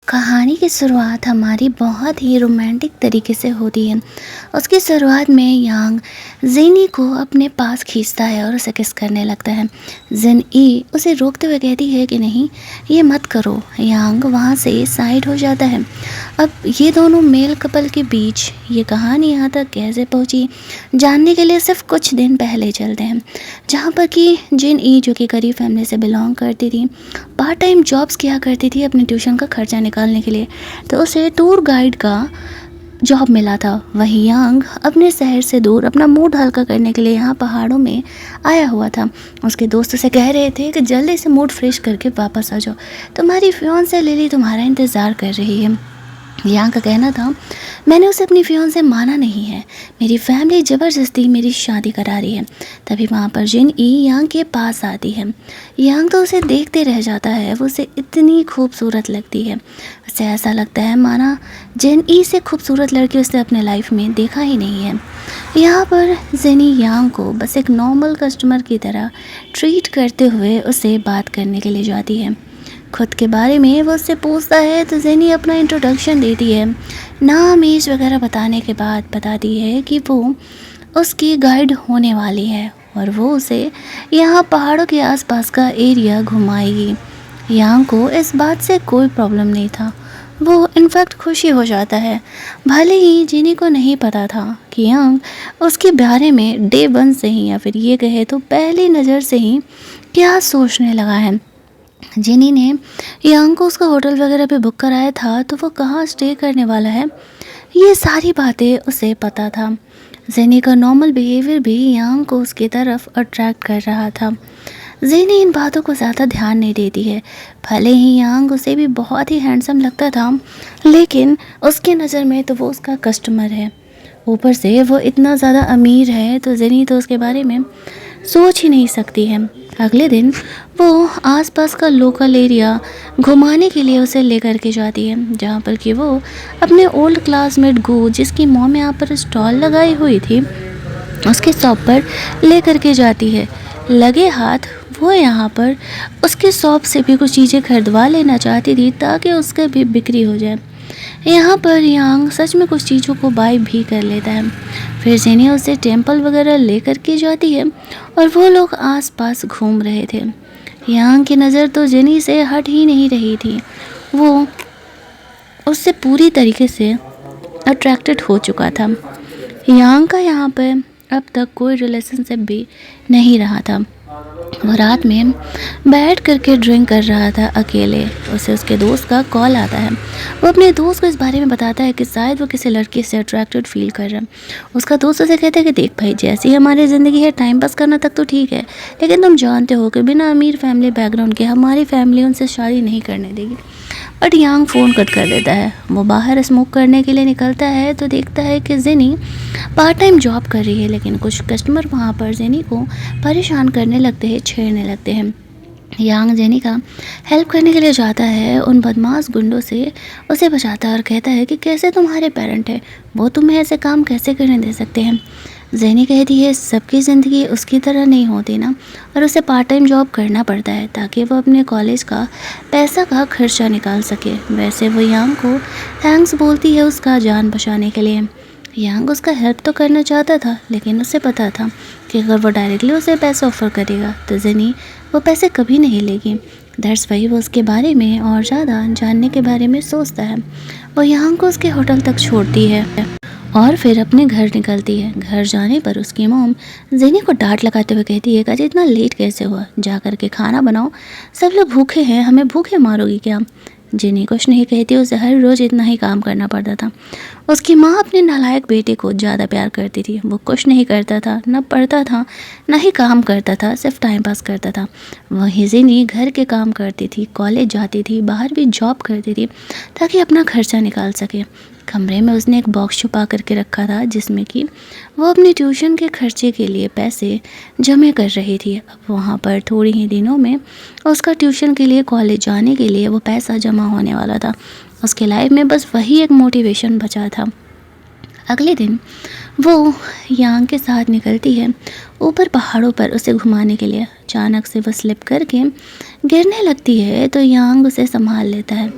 कहानी की शुरुआत हमारी बहुत ही रोमांटिक तरीके से होती है। उसकी शुरुआत में यांग जिनी को अपने पास खींचता है और उसे किस करने लगता है। जिन ई उसे रोकते हुए कहती है कि नहीं, ये मत करो। यांग वहाँ से साइड हो जाता है। अब ये दोनों मेल कपल के बीच ये कहानी यहाँ तक कैसे पहुँची, जानने के लिए सिर्फ कुछ दिन पहले चलते हैं, जहाँ पर कि जिन ई, जो कि गरीब फैमिली से बिलोंग करती थी, पार्ट टाइम जॉब्स किया करती थी अपने ट्यूशन का खर्चा निकालने के लिए, तो उसे टूर गाइड का जॉब मिला था। वहीं यांग अपने शहर से दूर अपना मूड हल्का करने के लिए यहाँ पहाड़ों में आया हुआ था। उसके दोस्त उसे कह रहे थे कि जल्दी से मूड फ्रेश करके वापस आ जाओ, तुम्हारी फियांसे लिली तुम्हारा इंतज़ार कर रही है। यांग का कहना था, मैंने उसे अपनी फियांसे माना नहीं है, मेरी फैमिली ज़बरदस्ती मेरी शादी करा रही है। तभी वहाँ पर जिन ई यांग के पास आती है। यांग तो उसे देखते रह जाता है, वो उसे इतनी खूबसूरत लगती है। उसे ऐसा लगता है माना जिन ई से खूबसूरत लड़की उसने अपने लाइफ में देखा ही नहीं है। यहाँ पर जिनी यांग को बस एक नॉर्मल कस्टमर की तरह ट्रीट करते हुए उसे बात करने के लिए जाती है। खुद के बारे में वो उससे पूछता है तो जेनी अपना इंट्रोडक्शन देती है। नाम एज वगैरह बताने के बाद बताती है कि वो उसकी गाइड होने वाली है और वो उसे यहाँ पहाड़ों के आसपास का एरिया घुमाएगी। यांग को इस बात से कोई प्रॉब्लम नहीं था, वो इनफैक्ट खुशी हो जाता है। भले ही जिनी को नहीं पता था कि यांग उसके बारे में डे वन से ही, या फिर ये कहे तो पहली नज़र से ही क्या सोचने लगा है। जिनी ने यांग को उसका होटल वगैरह पे बुक कराया था, तो वो कहाँ स्टे करने वाला है, ये सारी बातें उसे पता था। जेनी का नॉर्मल बिहेवियर भी यांग को उसकी तरफ अट्रैक्ट कर रहा था। जेनी इन बातों को ज़्यादा ध्यान नहीं देती है। भले ही यांग उसे भी बहुत ही हैंडसम लगता था, लेकिन उसकी नज़र में तो वो उसका कस्टमर है। ऊपर से वो इतना ज़्यादा अमीर है, तो जेनी तो उसके बारे में सोच ही नहीं सकती है। अगले दिन वो आसपास का लोकल एरिया घुमाने के लिए उसे लेकर के जाती है, जहाँ पर कि वो अपने ओल्ड क्लासमेट गो, जिसकी मॉम यहाँ पर स्टॉल लगाई हुई थी, उसके शॉप पर लेकर के जाती है। लगे हाथ वो यहाँ पर उसके शॉप से भी कुछ चीज़ें खरीदवा लेना चाहती थी, ताकि उसका भी बिक्री हो जाए। यहाँ पर यांग सच में कुछ चीज़ों को बाय भी कर लेता है। फिर जेनी उसे टेंपल वगैरह लेकर के जाती है और वो लोग आसपास घूम रहे थे। यांग की नज़र तो जेनी से हट ही नहीं रही थी, वो उससे पूरी तरीके से अट्रैक्टेड हो चुका था। यांग का यहाँ पे अब तक कोई रिलेशनशिप भी नहीं रहा था। वो रात में बैठ करके ड्रिंक कर रहा था अकेले। उसे उसके दोस्त का कॉल आता है। वो अपने दोस्त को इस बारे में बताता है कि शायद वो किसी लड़की से अट्रैक्टेड फील कर रहा है। उसका दोस्त उसे कहता है कि देख भाई, जैसी हमारी ज़िंदगी है, टाइम पास करना तक तो ठीक है, लेकिन तुम जानते हो कि बिना अमीर फैमिली बैकग्राउंड के हमारी फैमिली उनसे शादी नहीं करने देगी। बट यांग फ़ोन कट कर देता है। वो बाहर स्मोक करने के लिए निकलता है तो देखता है कि जेनी पार्ट टाइम जॉब कर रही है, लेकिन कुछ कस्टमर वहाँ पर जेनी को परेशान करने लगते हैं, छेड़ने लगते हैं। यांग जेनी का हेल्प करने के लिए जाता है, उन बदमाश गुंडों से उसे बचाता है और कहता है कि कैसे तुम्हारे पेरेंट हैं, वो तुम्हें ऐसे काम कैसे करने दे सकते हैं। जेनी कहती है सबकी ज़िंदगी उसकी तरह नहीं होती ना, और उसे पार्ट टाइम जॉब करना पड़ता है ताकि वो अपने कॉलेज का पैसा का खर्चा निकाल सके। वैसे वो यांग को थैंक्स बोलती है उसका जान बचाने के लिए। यांग उसका हेल्प तो करना चाहता था, लेकिन उसे पता था कि अगर वो डायरेक्टली उसे पैसे ऑफर करेगा तो जेनी वो पैसे कभी नहीं लेगी। दैट्स वही वो उसके बारे में और ज़्यादा जानने के बारे में सोचता है। वो यांग को उसके होटल तक छोड़ती है और फिर अपने घर निकलती है। घर जाने पर उसकी मॉम जेनी को डांट लगाते हुए कहती है कि इतना लेट कैसे हुआ, जा कर के खाना बनाओ, सब लोग भूखे हैं, हमें भूखे मारोगी क्या। जेनी कुछ नहीं कहती, उसे हर रोज़ इतना ही काम करना पड़ता था। उसकी माँ अपने नालायक बेटे को ज़्यादा प्यार करती थी। वो कुछ नहीं करता था, न पढ़ता था, न ही काम करता था, सिर्फ टाइम पास करता था। वहीं जेनी घर के काम करती थी, कॉलेज जाती थी, बाहर भी जॉब करती थी ताकि अपना खर्चा निकाल सके। कमरे में उसने एक बॉक्स छुपा करके रखा था, जिसमें कि वो अपनी ट्यूशन के खर्चे के लिए पैसे जमा कर रही थी। अब वहाँ पर थोड़ी ही दिनों में उसका ट्यूशन के लिए, कॉलेज जाने के लिए वो पैसा जमा होने वाला था। उसके लाइफ में बस वही एक मोटिवेशन बचा था। अगले दिन वो यांग के साथ निकलती है ऊपर पहाड़ों पर उसे घुमाने के लिए। अचानक से वो स्लिप करके गिरने लगती है, तो यांग उसे संभाल लेता है।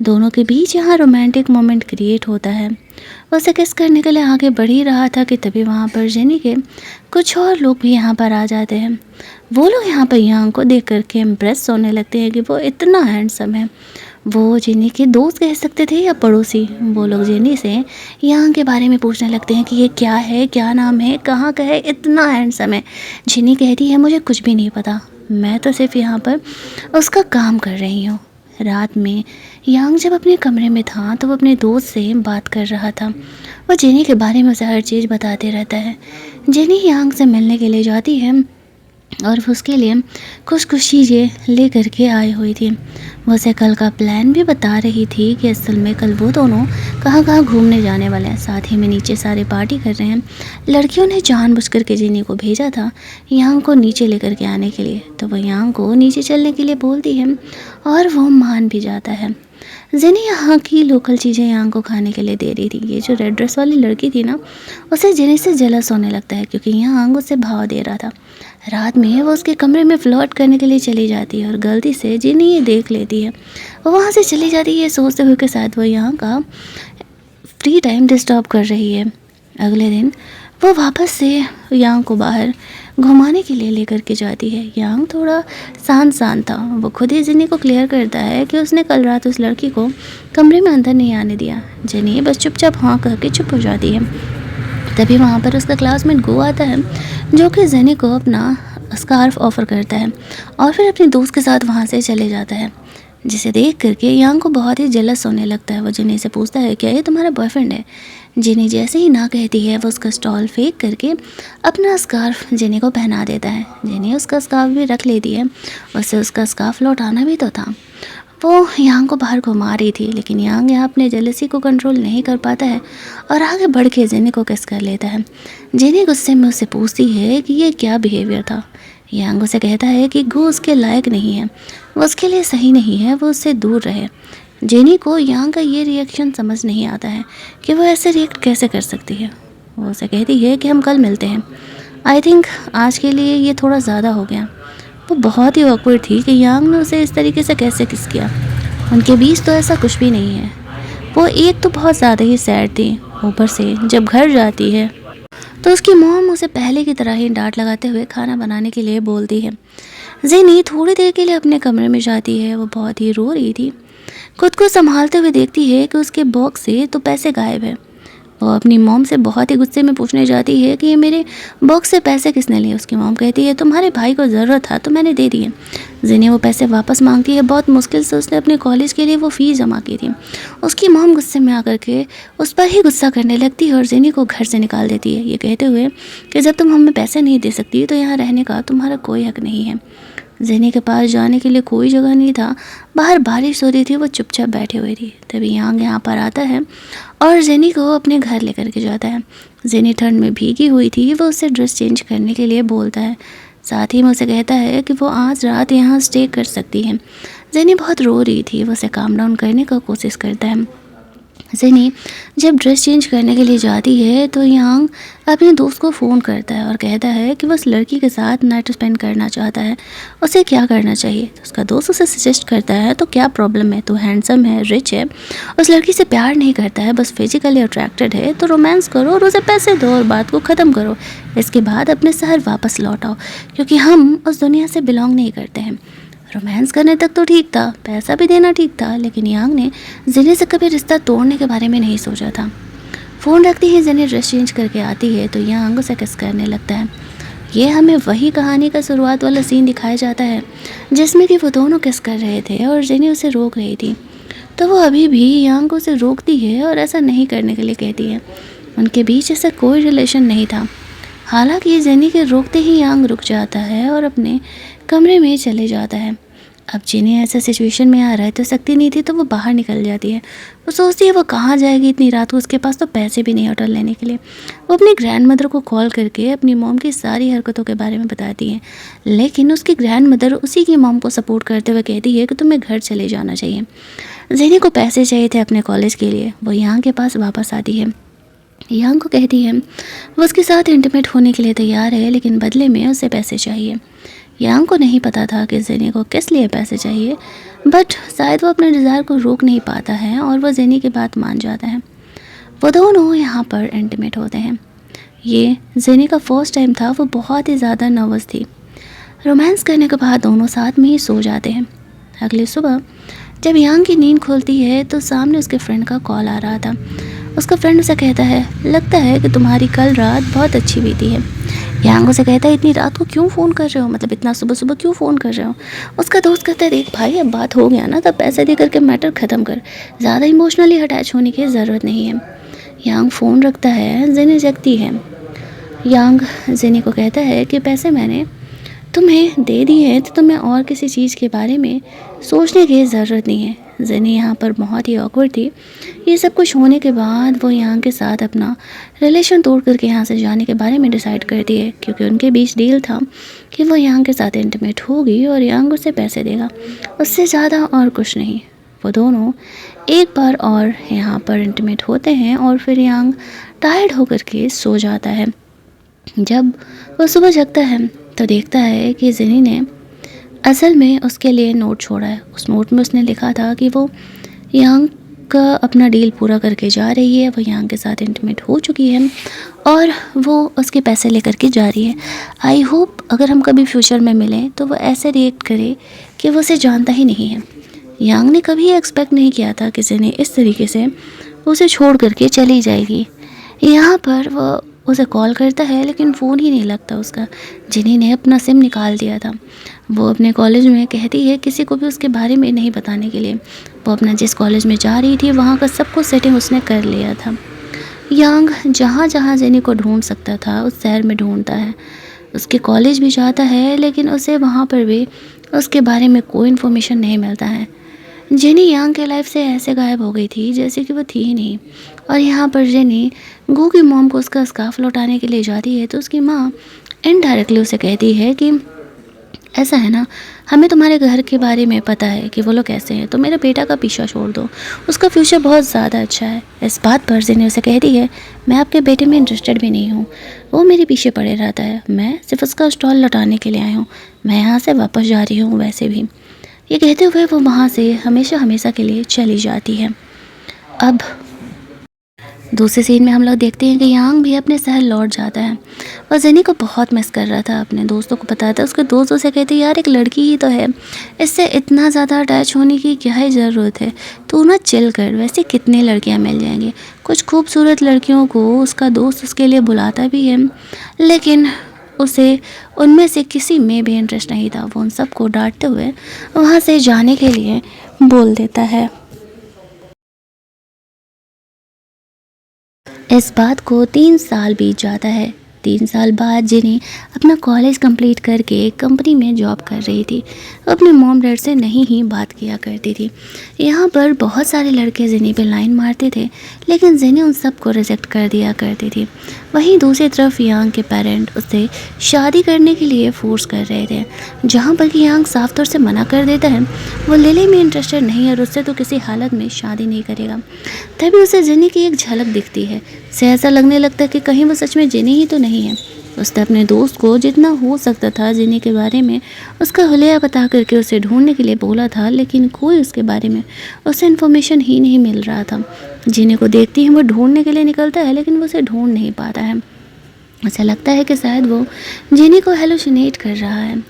दोनों के बीच यहाँ रोमांटिक मोमेंट क्रिएट होता है। वो उसे किस करने के लिए आगे बढ़ ही रहा था कि तभी वहाँ पर जेनी के कुछ और लोग भी यहाँ पर आ जाते हैं। वो लोग यहाँ पर यांग को देख करके इम्प्रेस होने लगते हैं कि वो इतना हैंडसम है। वो जेनी के दोस्त कह सकते थे या पड़ोसी। वो लोग जेनी से यांग के बारे में पूछने लगते हैं कि ये क्या है, क्या नाम है, कहाँ का है, इतना हैंडसम है। जेनी कहती है मुझे कुछ भी नहीं पता, मैं तो सिर्फ यहाँ पर उसका काम कर रही हूँ। रात में यांग जब अपने कमरे में था तो वो अपने दोस्त से बात कर रहा था। वो जेनी के बारे में उसे हर चीज़ बताते रहता है। जेनी यांग से मिलने के लिए जाती है और वो उसके लिए कुछ चीज़ें ले करके आई हुई थी। वो उसे कल का प्लान भी बता रही थी कि असल में कल वो दोनों कहाँ कहाँ घूमने जाने वाले हैं। साथ ही में नीचे सारे पार्टी कर रहे हैं। लड़कियों ने जानबूझकर के जेनी को भेजा था यांग को नीचे लेकर के आने के लिए, तो वो यांग को नीचे चलने के लिए बोलती है और वो मान भी जाता है। जेनी यहाँ की लोकल चीज़ें यांग को खाने के लिए दे रही थी। ये जो रेड ड्रेस वाली लड़की थी ना, उसे जेनी से जलस होने लगता है क्योंकि यांग उसे भाव दे रहा था। रात में वो उसके कमरे में फ्लर्ट करने के लिए चली जाती है और गलती से जेनी ये देख लेती है। वो वहाँ से चली जाती है सोचते हुए के साथ वो यहाँ का फ्री टाइम डिस्टर्ब कर रही है। अगले दिन वो वापस से यांग को बाहर घुमाने के लिए लेकर के जाती है। यांग थोड़ा शांत था। वो खुद ही जेनी को क्लियर करता है कि उसने कल रात उस लड़की को कमरे में अंदर नहीं आने दिया। जेनी बस चुपचाप हाँ कह के चुप हो जाती है। तभी वहाँ पर उसका क्लासमेट गो आता है जो कि जेनी को अपना स्कार्फ ऑफ़र करता है और फिर अपने दोस्त के साथ वहाँ से चले जाता है, जिसे देख करके यांग को बहुत ही जेलस होने लगता है। वो जेनी से पूछता है क्या ये तुम्हारा बॉयफ्रेंड है। जेनी जैसे ही ना कहती है वो उसका स्टॉल फेंक करके अपना स्कार्फ जेनी को पहना देता है। जेनी उसका स्कार्फ भी रख लेती है, उसे उसका स्कार्फ लौटाना भी तो था। वो यांग को बाहर घुमा रही थी लेकिन यांग यहाँ अपने जेलसी को कंट्रोल नहीं कर पाता है और आगे बढ़ के जेनी को किस कर लेता है। जेनी गुस्से में उससे पूछती है कि ये क्या बिहेवियर था। यांग उसे कहता है कि गो उसके लायक नहीं है, वो उसके लिए सही नहीं है, वो उससे दूर रहे। जेनी को यांग का ये रिएक्शन समझ नहीं आता है कि वो ऐसे रिएक्ट कैसे कर सकती है। वो उसे कहती है कि हम कल मिलते हैं, आई थिंक आज के लिए ये थोड़ा ज़्यादा हो गया। वो बहुत ही ऑकवर्ड थी कि यांग ने उसे इस तरीके से कैसे किस किया। उनके बीच तो ऐसा कुछ भी नहीं है। वो एक तो बहुत ज़्यादा ही सैड थी, ऊपर से जब घर जाती है तो उसकी मॉम उसे पहले की तरह ही डांट लगाते हुए खाना बनाने के लिए बोलती है। जेनी थोड़ी देर के लिए अपने कमरे में जाती है। वो बहुत ही रो रही थी। खुद को संभालते हुए देखती है कि उसके बॉक्स से तो पैसे गायब है। वो अपनी मॉम से बहुत ही गुस्से में पूछने जाती है कि ये मेरे बॉक्स से पैसे किसने लिए। उसकी मॉम कहती है तुम्हारे भाई को ज़रूरत था तो मैंने दे दिए। जेनी वो पैसे वापस मांगती है। बहुत मुश्किल से उसने अपने कॉलेज के लिए वो फ़ीस जमा की थी। उसकी मॉम गुस्से में आकर के उस पर ही गुस्सा करने लगती है और जेनी को घर से निकाल देती है, ये कहते हुए कि जब तुम हमें पैसे नहीं दे सकती तो यहाँ रहने का तुम्हारा कोई हक नहीं है। जेनी के पास जाने के लिए कोई जगह नहीं था। बाहर बारिश हो रही थी, वो चुपचाप बैठी हुई थी। तभी यांग यहाँ पर आता है और जेनी को अपने घर लेकर के जाता है। जेनी ठंड में भीगी हुई थी। वो उससे ड्रेस चेंज करने के लिए बोलता है। साथ ही में उसे कहता है कि वो आज रात यहाँ स्टे कर सकती है। जेनी बहुत रो रही थी। वो उसे काम डाउन करने का कोशिश करता है। जेनी जब ड्रेस चेंज करने के लिए जाती है तो यांग अपने दोस्त को फ़ोन करता है और कहता है कि वो उस लड़की के साथ नाइट स्पेंड करना चाहता है, उसे क्या करना चाहिए। तो उसका दोस्त उसे सजेस्ट करता है तो क्या प्रॉब्लम है, तो हैंडसम है, रिच है, उस लड़की से प्यार नहीं करता है, बस फिजिकली अट्रैक्टेड है, तो रोमांस करो और उसे पैसे दो और बात को ख़त्म करो। इसके बाद अपने शहर वापस लौट आओ क्योंकि हम उस दुनिया से बिलोंग नहीं करते हैं। रोमांस करने तक तो ठीक था, पैसा भी देना ठीक था, लेकिन यांग ने जेनी से कभी रिश्ता तोड़ने के बारे में नहीं सोचा था। फ़ोन रखती ही जेनी ड्रेस चेंज करके आती है तो यांग उसे किस करने लगता है। ये हमें वही कहानी का शुरुआत वाला सीन दिखाया जाता है जिसमें कि वो दोनों किस कर रहे थे और जेनी उसे रोक रही थी। तो वो अभी भी यांग को उसे रोकती है और ऐसा नहीं करने के लिए कहती है। उनके बीच ऐसा कोई रिलेशन नहीं था। हालांकि जेनी के रोकते ही यांग रुक जाता है और अपने कमरे में चले जाता है। अब जेनी ऐसा सिचुएशन में आ रहा है तो सकती नहीं थी तो वो बाहर निकल जाती है। वो सोचती है वो कहाँ जाएगी इतनी रात को, उसके पास तो पैसे भी नहीं होटल लेने के लिए। वो अपनी ग्रैंड मदर को कॉल करके अपनी मॉम की सारी हरकतों के बारे में बताती है, लेकिन उसकी ग्रैंड मदर उसी की मॉम को सपोर्ट करते हुए कहती है कि तुम्हें घर चले जाना चाहिए। जेनी को पैसे चाहिए थे अपने कॉलेज के लिए। वो यहाँ के पास वापस आती है। यांग को कहती है वो उसके साथ इंटीमेट होने के लिए तैयार है लेकिन बदले में उसे पैसे चाहिए। यांग को नहीं पता था कि जेनी को किस लिए पैसे चाहिए, बट शायद वो अपने डिज़ायर को रोक नहीं पाता है और वो जेनी की बात मान जाता है। वो दोनों यहाँ पर इंटीमेट होते हैं। ये जेनी का फर्स्ट टाइम था, वो बहुत ही ज़्यादा नर्वस थी। रोमांस करने के बाद दोनों साथ में ही सो जाते हैं। अगली सुबह जब यांग की नींद खुलती है तो सामने उसके फ्रेंड का कॉल आ रहा था। उसका फ्रेंड उसे कहता है, लगता है कि तुम्हारी कल रात बहुत अच्छी बीती है। यांग उसे कहता है, इतनी रात को क्यों फ़ोन कर रहे हो, मतलब इतना सुबह सुबह क्यों फ़ोन कर रहे हो। उसका दोस्त कहता है, देख भाई अब बात हो गया ना, तब पैसे दे करके मैटर ख़त्म कर, ज़्यादा इमोशनली अटैच होने की ज़रूरत नहीं है। यांग फ़ोन रखता है। जेनी जगती है। यांग जेनी को कहता है कि पैसे मैंने तुम्हें दे दिए हैं तो तुम्हें और किसी चीज़ के बारे में सोचने की ज़रूरत नहीं है। जेनी यहाँ पर बहुत ही ऑकवर्ड थी। ये सब कुछ होने के बाद वो यांग के साथ अपना रिलेशन तोड़ करके यहाँ से जाने के बारे में डिसाइड करती है, क्योंकि उनके बीच डील था कि वो यांग के साथ इंटीमेट होगी और यांग उसे पैसे देगा, उससे ज़्यादा और कुछ नहीं। वो दोनों एक बार और यहाँ पर इंटीमेट होते हैं और फिर यांग टायर्ड होकर के सो जाता है। जब वो सुबह जगता है तो देखता है कि जेनी ने असल में उसके लिए नोट छोड़ा है। उस नोट में उसने लिखा था कि वो यांग का अपना डील पूरा करके जा रही है, वो यांग के साथ इंटीमेट हो चुकी है और वो उसके पैसे लेकर के जा रही है। आई होप अगर हम कभी फ्यूचर में मिलें तो वो ऐसे रिएक्ट करे कि वो उसे जानता ही नहीं है। यांग ने कभी एक्सपेक्ट नहीं किया था कि जेनी इस तरीके से उसे छोड़ करके चली जाएगी। यहाँ पर वो उसे कॉल करता है लेकिन फ़ोन ही नहीं लगता उसका। जेनी ने अपना सिम निकाल दिया था। वो अपने कॉलेज में कहती है किसी को भी उसके बारे में नहीं बताने के लिए। वो अपना जिस कॉलेज में जा रही थी वहाँ का सब कुछ सेटिंग उसने कर लिया था। यांग जहाँ जहाँ जेनी को ढूंढ सकता था उस शहर में ढूंढता है, उसके कॉलेज भी जाता है, लेकिन उसे वहाँ पर भी उसके बारे में कोई इन्फॉर्मेशन नहीं मिलता है। जेनी यांग के लाइफ से ऐसे गायब हो गई थी जैसे कि वो थी ही नहीं। और यहाँ पर जेनी गू की मॉम को उसका स्कार्फ लौटाने के लिए जाती है तो उसकी माँ इनडायरेक्टली उसे कहती है कि ऐसा है ना, हमें तुम्हारे घर के बारे में पता है कि वो लोग कैसे हैं, तो मेरे बेटा का पीछा छोड़ दो, उसका फ्यूचर बहुत ज़्यादा अच्छा है। इस बात पर जेनी उसे कहती है, मैं आपके बेटे में इंटरेस्टेड भी नहीं हूँ, वो मेरे पीछे पड़े रहता है, मैं सिर्फ उसका स्टॉल लौटाने के लिए आई हूँ, मैं यहाँ से वापस जा रही हूँ वैसे भी। ये कहते हुए वो वहाँ से हमेशा हमेशा के लिए चली जाती है। अब दूसरे सीन में हम लोग देखते हैं कि यांग भी अपने शहर लौट जाता है और जेनी को बहुत मिस कर रहा था। अपने दोस्तों को बताता है, उसके दोस्तों से कहते हैं, यार एक लड़की ही तो है, इससे इतना ज़्यादा अटैच होने की क्या ही ज़रूरत है, तू ना चिल कर, वैसे कितनी लड़कियां मिल जाएंगी। कुछ खूबसूरत लड़कियों को उसका दोस्त उसके लिए बुलाता भी है, लेकिन उसे उनमें से किसी में भी इंटरेस्ट नहीं था। वो उन सबको डांटते हुए वहाँ से जाने के लिए बोल देता है। इस बात को 3 साल बीत जाता है। 3 साल बाद जेनी अपना कॉलेज कंप्लीट करके कंपनी में जॉब कर रही थी। अपने मॉम डैड से नहीं ही बात किया करती थी। यहाँ पर बहुत सारे लड़के जेनी पे लाइन मारते थे, लेकिन जेनी उन सबको रिजेक्ट कर दिया करती थी। वहीं दूसरी तरफ यांग के पेरेंट उसे शादी करने के लिए फोर्स कर रहे थे, जहाँ पर कि यांग साफ तौर से मना कर देता है। वो लिली में इंटरेस्टेड नहीं है और उससे तो किसी हालत में शादी नहीं करेगा। तभी उसे जेनी की एक झलक दिखती है। से ऐसा लगने लगता है कि कहीं वो सच में जेनी ही तो नहीं है। उसने अपने दोस्त को जितना हो सकता था जेनी के बारे में उसका हुलिया बता करके उसे ढूंढने के लिए बोला था, लेकिन कोई उसके बारे में उसे इन्फॉर्मेशन ही नहीं मिल रहा था। जेनी को देखती है वो ढूंढने के लिए निकलता है, लेकिन वो उसे ढूंढ नहीं पाता है। ऐसा लगता है कि शायद वो जेनी को हेलुसिनेट कर रहा है।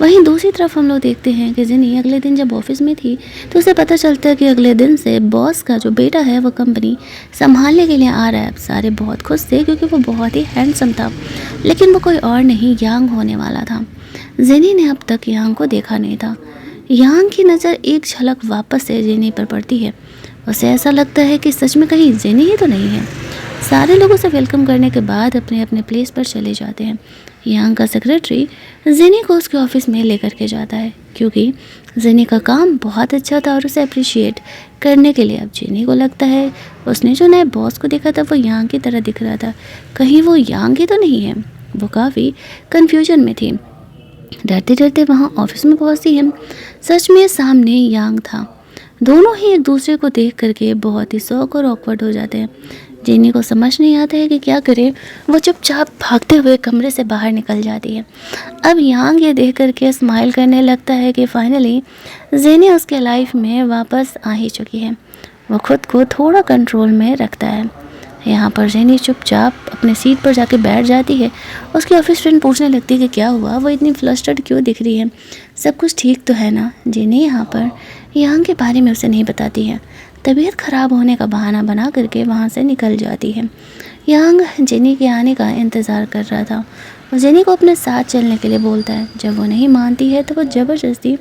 वहीं दूसरी तरफ हम लोग देखते हैं कि जेनी अगले दिन जब ऑफिस में थी तो उसे पता चलता है कि अगले दिन से बॉस का जो बेटा है वो कंपनी संभालने के लिए आ रहा है। सारे बहुत खुश थे क्योंकि वो बहुत ही हैंडसम था, लेकिन वो कोई और नहीं यांग होने वाला था। जेनी ने अब तक यांग को देखा नहीं था। यांग की नज़र एक झलक वापस से जेनी पर पड़ती है। उसे ऐसा लगता है कि सच में कहीं जेनी ही तो नहीं है। सारे लोगों से वेलकम करने के बाद अपने अपने प्लेस पर चले जाते हैं। यांग का सेक्रेटरी जेनी को उसके ऑफिस में लेकर के जाता है, क्योंकि जेनी का काम बहुत अच्छा था और उसे अप्रिशिएट करने के लिए अब जेनी को लगता है उसने जो नए बॉस को देखा था वो यांग की तरह दिख रहा था, कहीं वो यांग ही तो नहीं है। वो काफ़ी कन्फ्यूजन में थी। डरते डरते वहाँ ऑफिस में पहुँचती है। सच में सामने यांग था। दोनों ही एक दूसरे को देख करके बहुत ही शॉक और ऑकवर्ड हो जाते हैं। जेनी को समझ नहीं आता है कि क्या करे। वो चुपचाप भागते हुए कमरे से बाहर निकल जाती है। अब यांग ये देख करके स्माइल करने लगता है कि फाइनली जेनी उसके लाइफ में वापस आ ही चुकी है। वो खुद को थोड़ा कंट्रोल में रखता है। यहाँ पर जेनी चुपचाप अपने सीट पर जाके बैठ जाती है। उसकी ऑफिस फ्रेंड पूछने लगती है कि क्या हुआ, वो इतनी फ्लस्टर्ड क्यों दिख रही है, सब कुछ ठीक तो है ना। जेनी यहाँ पर यांग के बारे में उसे नहीं बताती है। तबीयत ख़राब होने का बहाना बना करके वहाँ से निकल जाती है। यांग जेनी के आने का इंतज़ार कर रहा था और जेनी को अपने साथ चलने के लिए बोलता है। जब वो नहीं मानती है तो वो ज़बरदस्ती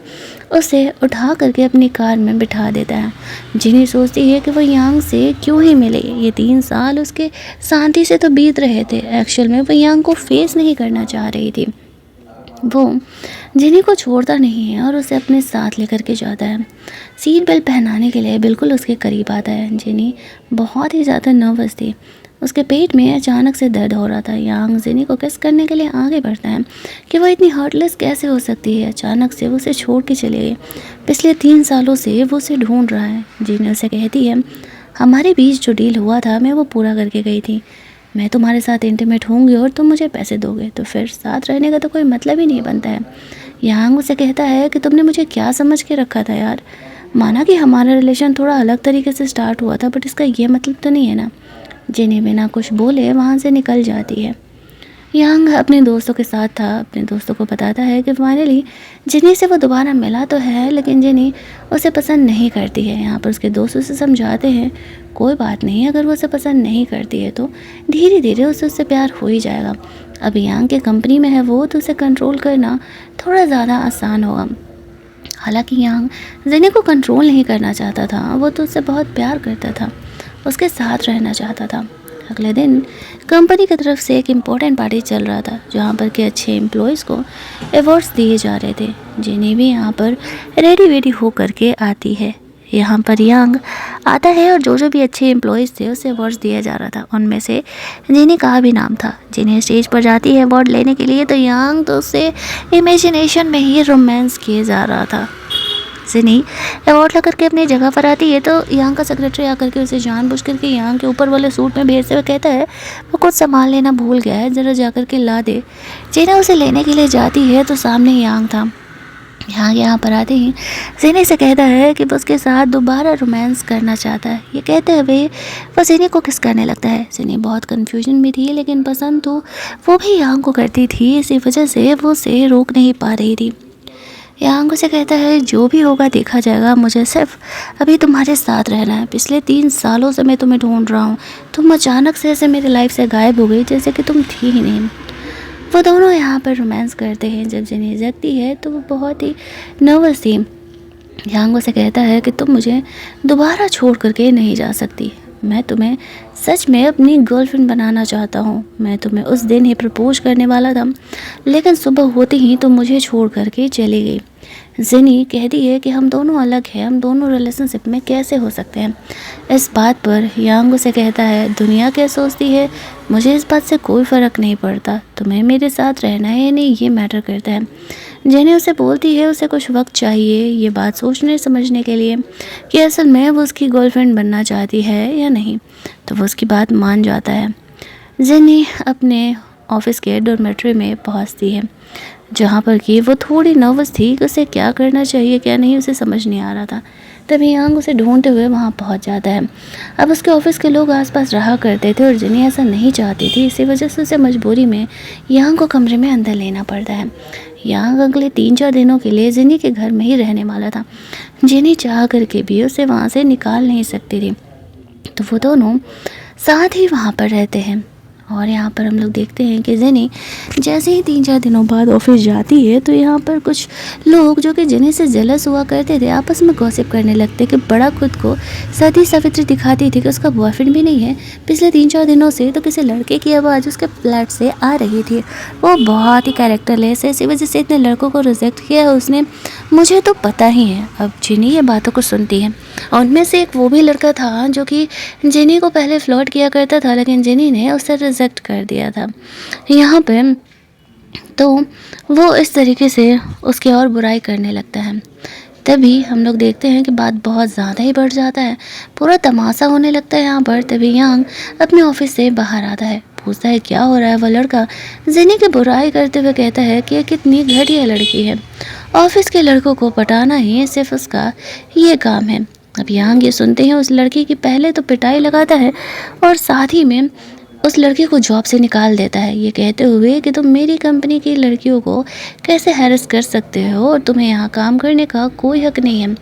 उसे उठा करके अपनी कार में बिठा देता है। जेनी सोचती है कि वो यांग से क्यों ही मिले, ये 3 साल उसके शांति से तो बीत रहे थे। एक्चुअल में वो यांग को फेस नहीं करना चाह रही थी। वो जेनी को छोड़ता नहीं है और उसे अपने साथ लेकर के जाता है। सीट बेल्ट पहनाने के लिए बिल्कुल उसके करीब आता है। जेनी बहुत ही ज़्यादा नर्वस थी। उसके पेट में अचानक से दर्द हो रहा था। यांग जेनी को किस करने के लिए आगे बढ़ता है कि वो इतनी हार्टलेस कैसे हो सकती है। अचानक से वो उसे छोड़ के चले गए। पिछले 3 सालों से वो उसे ढूंढ रहा है। जेनी उसे कहती है, हमारे बीच जो डील हुआ था मैं वो पूरा करके गई थी। मैं तुम्हारे साथ इंटीमेट होंगी और तुम मुझे पैसे दोगे, तो फिर साथ रहने का तो कोई मतलब ही नहीं बनता है। यांग उसे कहता है कि तुमने मुझे क्या समझ के रखा था यार। माना कि हमारा रिलेशन थोड़ा अलग तरीके से स्टार्ट हुआ था, बट इसका ये मतलब तो नहीं है ना। जेनी बिना कुछ बोले वहाँ से निकल जाती है। यांग अपने दोस्तों के साथ था। अपने दोस्तों को बताता है कि फाइनली जेनी से वो दोबारा मिला तो है, लेकिन जेनी उसे पसंद नहीं करती है। यहाँ पर उसके दोस्त उसे समझाते हैं, कोई बात नहीं, अगर वो उसे पसंद नहीं करती है तो धीरे धीरे उससे प्यार हो ही जाएगा। अब यांग के कंपनी में है वो, तो उसे कंट्रोल करना थोड़ा ज़्यादा आसान होगा। हालांकि यांग जेनी को कंट्रोल नहीं करना चाहता था, वो तो उससे बहुत प्यार करता था, उसके साथ रहना चाहता था। अगले दिन कंपनी की तरफ से एक इम्पोर्टेंट पार्टी चल रहा था, जहाँ पर के अच्छे एम्प्लॉयज़ को अवार्ड्स दिए जा रहे थे। जेनी भी यहाँ पर रेडी वेडी हो करके आती है। यहाँ पर यांग आता है और जो भी अच्छे एम्प्लॉयज़ थे उसे अवार्ड्स दिया जा रहा था। उनमें से जेनी का भी नाम था। जेनी स्टेज पर जाती है अवार्ड लेने के लिए, तो यांग तो उससे इमेजिनेशन में ही रोमांस किए जा रहा था। जेनी अवार्ड ला करके अपनी जगह पर आती है, तो यांग का सेक्रेटरी आकर के उसे जानबूझ करके यांग के ऊपर वाले सूट में भेजते हुए कहता है, वो कुछ सामान लेना भूल गया है, ज़रा जा कर के ला दे। जेना उसे लेने के लिए जाती है तो सामने यांग था। यहाँ पर आते ही जेनी से कहता है कि वो उसके साथ दोबारा रोमांस करना चाहता है। ये कहते हुए वो जेनी को किस करने लगता है। जेनी बहुत कन्फ्यूजन में थी, लेकिन पसंद तो वो भी यांग को करती थी, इसी वजह से वो उसे रोक नहीं पा रही थी। यांग उसे कहता है, जो भी होगा देखा जाएगा, मुझे सिर्फ अभी तुम्हारे साथ रहना है। पिछले 3 सालों से मैं तुम्हें ढूंढ रहा हूँ, तुम अचानक से ऐसे मेरी लाइफ से गायब हो गई जैसे कि तुम थी ही नहीं। वो दोनों यहाँ पर रोमांस करते हैं। जब जेनी जगती है तो वो बहुत ही नर्वस थी। यांग उसे कहता है कि तुम मुझे दोबारा छोड़ करके नहीं जा सकती। मैं तुम्हें सच में अपनी गर्लफ्रेंड बनाना चाहता हूँ। मैं तुम्हें उस दिन ही प्रपोज करने वाला था, लेकिन सुबह होते ही तुम मुझे छोड़ करके चली गई। जेनी कहती है कि हम दोनों अलग हैं, हम दोनों रिलेशनशिप में कैसे हो सकते हैं। इस बात पर यांग उसे कहता है, दुनिया क्या सोचती है मुझे इस बात से कोई फ़र्क नहीं पड़ता, तुम्हें मेरे साथ रहना है या नहीं ये मैटर करता है। जेनी उसे बोलती है उसे कुछ वक्त चाहिए ये बात सोचने समझने के लिए कि असल में वो उसकी गर्लफ्रेंड बनना चाहती है या नहीं, तो वो उसकी बात मान जाता है। जेनी अपने ऑफिस के डॉर्मेट्री में पहुंचती है, जहाँ पर कि वो थोड़ी नर्वस थी कि उसे क्या करना चाहिए क्या नहीं, उसे समझ नहीं आ रहा था। तभी यांग उसे ढूंढते हुए वहाँ पहुँच जाता है। अब उसके ऑफिस के लोग आसपास रहा करते थे और जेनी ऐसा नहीं चाहती थी, इसी वजह से उसे मजबूरी में यांग को कमरे में अंदर लेना पड़ता है। यांग अगले 3-4 दिनों के लिए जेनी के घर में ही रहने वाला था। जेनी चाह करके भी उसे वहाँ से निकाल नहीं सकती थी, तो वो दोनों साथ ही वहाँ पर रहते हैं। और यहाँ पर हम लोग देखते हैं कि जेनी जैसे ही 3-4 दिनों बाद ऑफिस जाती है, तो यहाँ पर कुछ लोग जो कि जेनी से जेलस हुआ करते थे आपस में गॉसिप करने लगते कि बड़ा खुद को सती सावित्री दिखाती थी कि उसका बॉयफ्रेंड भी नहीं है। पिछले 3-4 दिनों से तो किसी लड़के की आवाज़ उसके फ्लैट से आ रही थी। वो बहुत ही कैरेक्टरलेस है, इसी वजह से इतने लड़कों को रिजेक्ट किया है उसने, मुझे तो पता ही है। अब जेनी ये बातों को सुनती है, और उनमें से एक वो भी लड़का था जो कि जेनी को पहले फ्लर्ट किया करता था, लेकिन जेनी ने उसे रिजेक्ट कर दिया था। यहाँ पे तो वो इस तरीके से उसकी और बुराई करने लगता है। तभी हम लोग देखते हैं कि बात बहुत ज़्यादा ही बढ़ जाता है, पूरा तमाशा होने लगता है यहाँ पर। तभी यांग अपने ऑफिस से बाहर आता है, पूछता है क्या हो रहा है। वह लड़का जेनी की बुराई करते हुए कहता है कि ये कितनी घटिया लड़की है, ऑफिस के लड़कों को पटाना ही सिर्फ उसका ये काम है। अब यांग ये सुनते हैं उस लड़की की पहले तो पिटाई लगाता है और साथ ही में उस लड़के को जॉब से निकाल देता है, ये कहते हुए कि तुम मेरी कंपनी की लड़कियों को कैसे हैरेस कर सकते हो और तुम्हें यहाँ काम करने का कोई हक नहीं है।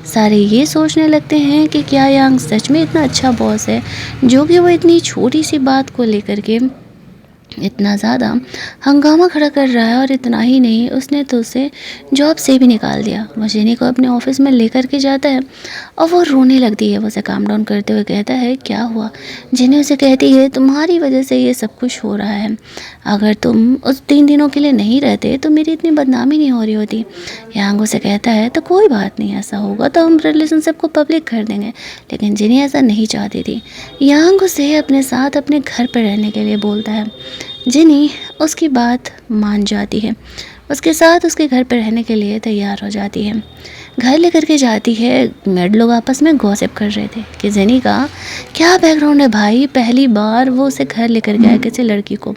सारे ये सोचने लगते हैं कि क्या यांग सच में इतना अच्छा बॉस है जो कि वो इतनी छोटी सी बात को लेकर के इतना ज़्यादा हंगामा खड़ा कर रहा है। और इतना ही नहीं, उसने तो उसे जॉब से भी निकाल दिया। वो जेनी को अपने ऑफिस में लेकर के जाता है और वो रोने लगती है। वो उसे काम डाउन करते हुए कहता है क्या हुआ। जेनी उसे कहती है तुम्हारी वजह से ये सब कुछ हो रहा है, अगर तुम उस 3 दिनों के लिए नहीं रहते तो मेरी इतनी बदनामी नहीं हो रही होती। यांग उसे कहता है तो कोई बात नहीं, ऐसा होगा तो हम रिलेशनशिप को पब्लिक कर देंगे। लेकिन जेनी ऐसा नहीं चाहती थी। यांग उसे अपने साथ अपने घर पर रहने के लिए बोलता है। जेनी उसकी बात मान जाती है, उसके साथ उसके घर पर रहने के लिए तैयार हो जाती है। घर लेकर के जाती है। मेड लोग आपस में गॉसिप कर रहे थे कि जेनी का क्या बैकग्राउंड है भाई, पहली बार वो उसे घर लेकर गया किसी लड़की को।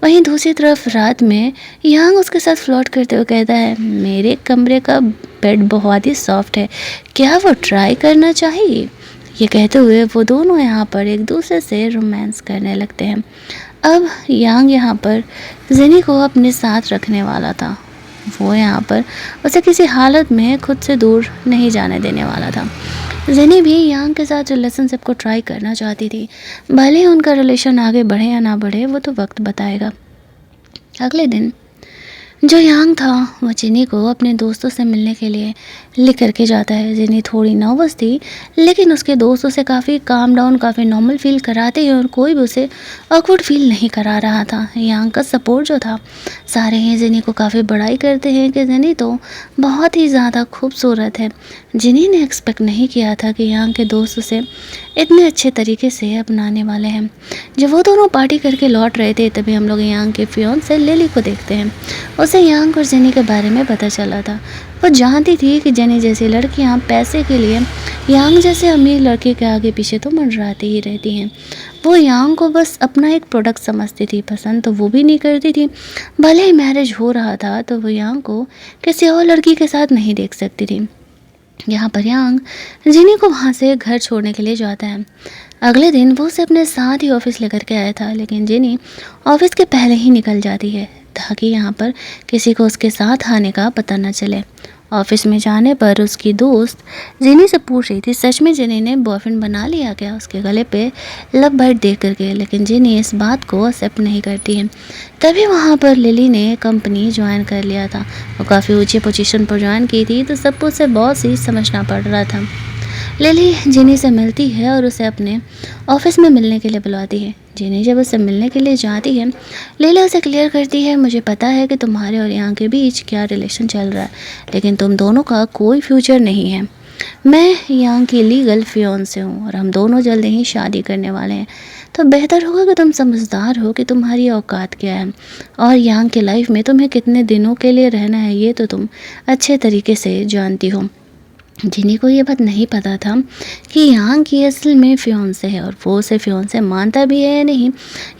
वहीं दूसरी तरफ रात में यांग उसके साथ फ्लर्ट करते हुए कहता है मेरे कमरे का बेड बहुत ही सॉफ्ट है, क्या वो ट्राई करना चाहिए। ये कहते हुए वो दोनों यहाँ पर एक दूसरे से रोमांस करने लगते हैं। अब यांग यहाँ पर जेनी को अपने साथ रखने वाला था, वो यहाँ पर उसे किसी हालत में खुद से दूर नहीं जाने देने वाला था। जेनी भी यांग के साथ रिलेशनशिप को ट्राई करना चाहती थी, भले ही उनका रिलेशन आगे बढ़े या ना बढ़े वो तो वक्त बताएगा। अगले दिन जो यांग था वो जेनी को अपने दोस्तों से मिलने के लिए लेकर के जाता है। जेनी थोड़ी नर्वस थी लेकिन उसके दोस्त उसे काफ़ी काम डाउन, काफ़ी नॉर्मल फील कराते हैं और कोई भी उसे ऑकवर्ड फील नहीं करा रहा था। यांग का सपोर्ट जो था, सारे ही जेनी को काफ़ी बड़ाई करते हैं कि जेनी तो बहुत ही ज़्यादा खूबसूरत है। जेनी ने एक्सपेक्ट नहीं किया था कि यांग के दोस्त उसे इतने अच्छे तरीके से अपनाने वाले हैं। जब वो दोनों पार्टी करके लौट रहे थे तभी हम लोग यांग के फियोंसे लिली को देखते हैं। उसे यांग और जेनी के बारे में पता चला था। वो जानती थी कि जेनी जैसी लड़कियां पैसे के लिए यांग जैसे अमीर लड़के के आगे पीछे तो मंडराती ही रहती हैं। वो यांग को बस अपना एक प्रोडक्ट समझती थी, पसंद तो वो भी नहीं करती थी। भले ही मैरिज हो रहा था तो वो यांग को किसी और लड़की के साथ नहीं देख सकती थी। यहाँ पर यांग जेनी को वहाँ से घर छोड़ने के लिए जाता है। अगले दिन वो उसे अपने साथ ही ऑफिस लेकर के आया था, लेकिन जेनी ऑफिस के पहले ही निकल जाती है ताकि यहाँ पर किसी को उसके साथ आने का पता न चले। ऑफिस में जाने पर उसकी दोस्त जेनी से पूछ रही थी सच में जेनी ने बॉयफ्रेंड बना लिया क्या उसके गले पे लव बर्ड देख करके, लेकिन जेनी इस बात को एक्सेप्ट नहीं करती है। तभी वहाँ पर लिली ने कंपनी ज्वाइन कर लिया था। वो काफ़ी ऊंची पोजीशन पर ज्वाइन की थी तो सबको उसे बहुत ही समझना पड़ रहा था। लिली जेनी से मिलती है और उसे अपने ऑफिस में मिलने के लिए बुलाती है। जेनी जब उससे मिलने के लिए जाती है, लिली उसे क्लियर करती है मुझे पता है कि तुम्हारे और यहाँ के बीच क्या रिलेशन चल रहा है, लेकिन तुम दोनों का कोई फ्यूचर नहीं है। मैं यहाँ की लीगल फियोंसे हूँ और हम दोनों जल्द ही शादी करने वाले हैं, तो बेहतर होगा कि तुम समझदार हो कि तुम्हारी औकात क्या है और यहाँ की लाइफ में तुम्हें कितने दिनों के लिए रहना है ये तो तुम अच्छे तरीके से जानती हो। जेनी को ये बात नहीं पता था कि यांग की असल में फियोंसे है और वो उसे फियोंसे मानता भी है या नहीं,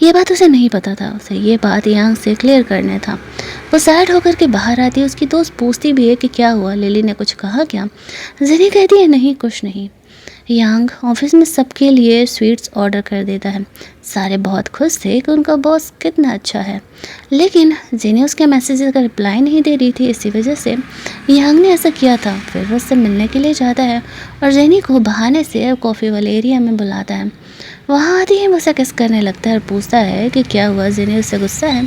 ये बात उसे नहीं पता था। उसे ये बात यांग से क्लियर करना था। वो सैड होकर के बाहर आती है। उसकी दोस्त पूछती भी है कि क्या हुआ, लिली ने कुछ कहा क्या। जेनी कहती है नहीं कुछ नहीं। यांग ऑफिस में सबके लिए स्वीट्स ऑर्डर कर देता है। सारे बहुत खुश थे कि उनका बॉस कितना अच्छा है, लेकिन जेनी उसके मैसेजेस का रिप्लाई नहीं दे रही थी, इसी वजह से यांग ने ऐसा किया था। फिर वो उससे मिलने के लिए जाता है और जेनी को बहाने से कॉफ़ी वाले एरिया में बुलाता है। वहाँ आती ही वो उसे किस करने लगता है और पूछता है कि क्या हुआ। जेनी उससे गुस्सा है।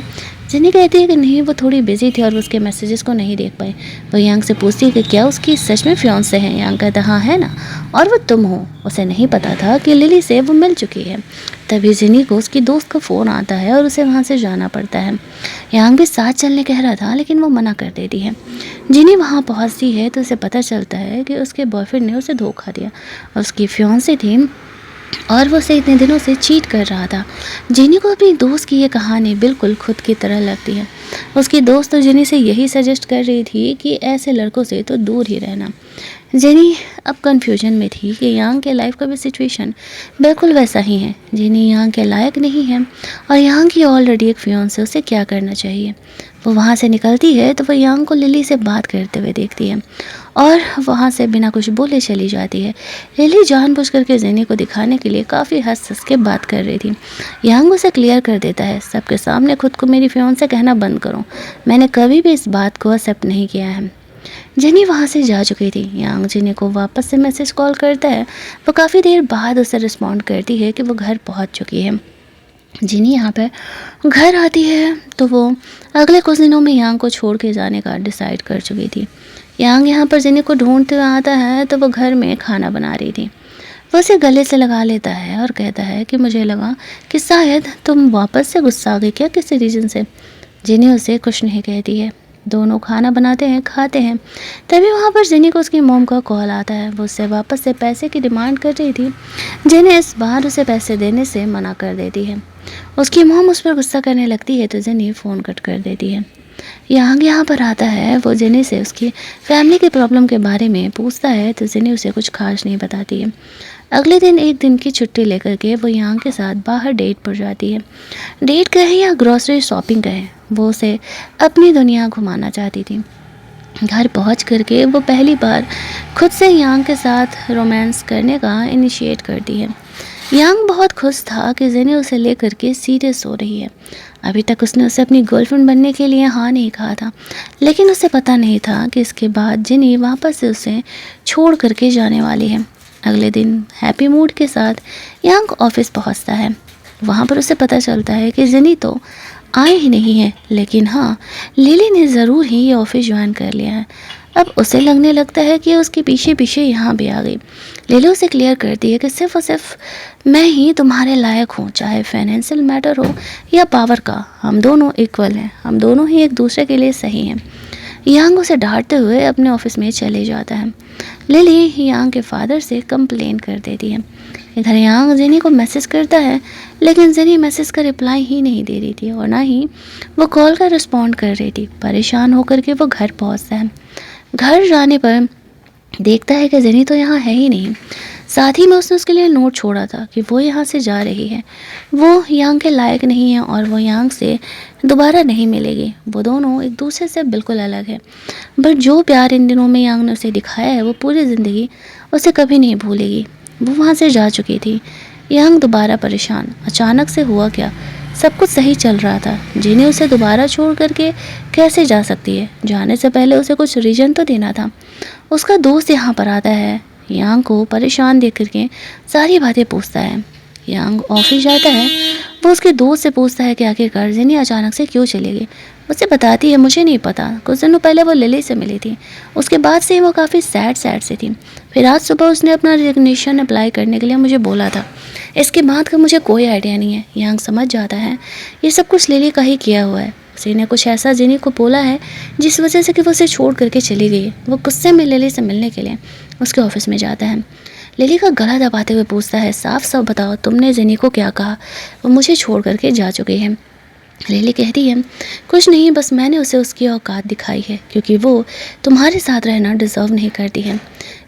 जेनी कहती है कि नहीं वो थोड़ी बिजी थी और वो उसके मैसेजेस को नहीं देख पाई। वो यांग से पूछती है कि क्या उसकी सच में फियांसे हैं। यांग कहता हाँ है ना, और वो तुम हो। उसे नहीं पता था कि लिली से वो मिल चुकी है। तभी जेनी को उसकी दोस्त का फ़ोन आता है और उसे वहाँ से जाना पड़ता है। यांग भी साथ चलने कह रहा था लेकिन वो मना कर देती है। जेनी वहाँ पहुँचती है तो उसे पता चलता है कि उसके बॉयफ्रेंड ने उसे धोखा दिया और उसकी फियांसी थी और वो उसे इतने दिनों से चीट कर रहा था। जेनी को अपनी दोस्त की ये कहानी बिल्कुल खुद की तरह लगती है। उसकी दोस्त तो जेनी से यही सजेस्ट कर रही थी कि ऐसे लड़कों से तो दूर ही रहना। जेनी अब कन्फ्यूजन में थी कि यांग के लाइफ का भी सिचुएशन बिल्कुल वैसा ही है। जेनी यांग के लायक नहीं है और यांग की ऑलरेडी एक फियांसे, उसे क्या करना चाहिए। वो वहाँ से निकलती है तो वो यांग को लिली से बात करते हुए देखती है और वहाँ से बिना कुछ बोले चली जाती है। लिली जानबूझ करके जेनी को दिखाने के लिए काफ़ी हंस हंस के बात कर रही थी। यांग उसे क्लियर कर देता है, सबके सामने खुद को मेरी फियांसे कहना बंद करो, मैंने कभी भी इस बात को एक्सेप्ट नहीं किया है। जेनी वहाँ से जा चुकी थी। यांग जेनी को वापस से मैसेज कॉल करता है। वो काफ़ी देर बाद उसे रिस्पॉन्ड करती है कि वो घर पहुँच चुकी है। जेनी यहाँ पर घर आती है तो वो अगले कुछ दिनों में यांग को छोड़ के जाने का डिसाइड कर चुकी थी। यांग यहाँ पर जेनी को ढूंढते हुए आता है तो वो घर में खाना बना रही थी। वो उसे गले से लगा लेता है और कहता है कि मुझे लगा कि शायद तुम वापस से गुस्सा आ गई क्या किसी रीज़न से। जेनी उसे कुछ नहीं कहती है। दोनों खाना बनाते हैं, खाते हैं। तभी वहाँ पर जेनी को उसकी मॉम का कॉल आता है। वो उससे वापस से पैसे की डिमांड कर रही थी। जेनी इस बार उसे पैसे देने से मना कर देती है। उसकी मॉम उस पर गुस्सा करने लगती है तो जेनी फ़ोन कट कर देती है। यहाँ पर आता है। वो जेनी से उसकी फैमिली की प्रॉब्लम के बारे में पूछता है तो जेनी उसे कुछ खास नहीं बताती है। अगले दिन एक दिन की छुट्टी लेकर के वो यांग के साथ बाहर डेट पर जाती है। डेट कहे या ग्रॉसरी शॉपिंग कहे, वो उसे अपनी दुनिया घुमाना चाहती थी। घर पहुंच करके वो पहली बार खुद से यांग के साथ रोमांस करने का इनिशिएट करती है। यांग बहुत खुश था कि जेनी उसे लेकर के सीरियस हो रही है। अभी तक उसने उसे अपनी गर्लफ्रेंड बनने के लिए हाँ नहीं कहा था, लेकिन उसे पता नहीं था कि इसके बाद जेनी वापस से उसे छोड़ करके जाने वाली है। अगले दिन हैप्पी मूड के साथ यांग ऑफिस पहुंचता है। वहाँ पर उसे पता चलता है कि जेनी तो आए ही नहीं है, लेकिन हाँ, लिली ने ज़रूर ही ये ऑफिस ज्वाइन कर लिया है। अब उसे लगने लगता है कि उसके पीछे पीछे यहाँ भी आ गई। लिली उसे क्लियर करती है कि सिर्फ और सिर्फ मैं ही तुम्हारे लायक हूँ, चाहे फाइनेंशियल मैटर हो या पावर का, हम दोनों इक्वल हैं, हम दोनों ही एक दूसरे के लिए सही हैं। यांग उसे डांटते हुए अपने ऑफिस में चले जाता है। लिली यांग के फादर से कंप्लेन कर देती है। इधर यांग जेनी को मैसेज करता है, लेकिन जेनी मैसेज का रिप्लाई ही नहीं दे रही थी और ना ही वो कॉल का रिस्पॉन्ड कर रही थी। परेशान होकर के वो घर पहुंचता है। घर जाने पर देखता है कि जेनी तो यहाँ है ही नहीं। साथ ही में उसने उसके लिए नोट छोड़ा था कि वो यहाँ से जा रही है, वो यांग के लायक नहीं है और वो यांग से दोबारा नहीं मिलेगी। वो दोनों एक दूसरे से बिल्कुल अलग है। बट जो प्यार इन दिनों में यांग ने उसे दिखाया है वो पूरी ज़िंदगी उसे कभी नहीं भूलेगी। वो वहाँ से जा चुकी थी। यांग दोबारा परेशान। अचानक से हुआ क्या? सब कुछ सही चल रहा था। जिन्हें उसे दोबारा छोड़ करके कैसे जा सकती है? जाने से पहले उसे कुछ रीज़न तो देना था। उसका दोस्त यहाँ पर आता है। यांग को परेशान देख करके सारी बातें पूछता है। यांग ऑफिस जाता है। वो उसके दोस्त से पूछता है कि आखिरकार जेनी अचानक से क्यों चली गई। मुझसे बताती है मुझे नहीं पता, कुछ दिनों पहले वो लिली से मिली थी, उसके बाद से वो काफ़ी सैड से थी। फिर आज सुबह उसने अपना रेजिग्नेशन अप्लाई करने के लिए मुझे बोला था। इसके बाद का मुझे कोई आइडिया नहीं है। यांग समझ जाता है ये सब कुछ लिली का ही किया हुआ है। उसी ने कुछ ऐसा जेनी को बोला है जिस वजह से कि वो उसे छोड़ करके चली गई। वो गुस्से में लिली से मिलने के लिए उसके ऑफिस में जाता है। लिली का गला दबाते हुए पूछता है, साफ साफ बताओ तुमने जेनी को क्या कहा? वो मुझे छोड़ करके जा चुकी है। लिली कहती है कुछ नहीं, बस मैंने उसे उसकी औकात दिखाई है क्योंकि वो तुम्हारे साथ रहना डिज़र्व नहीं करती है।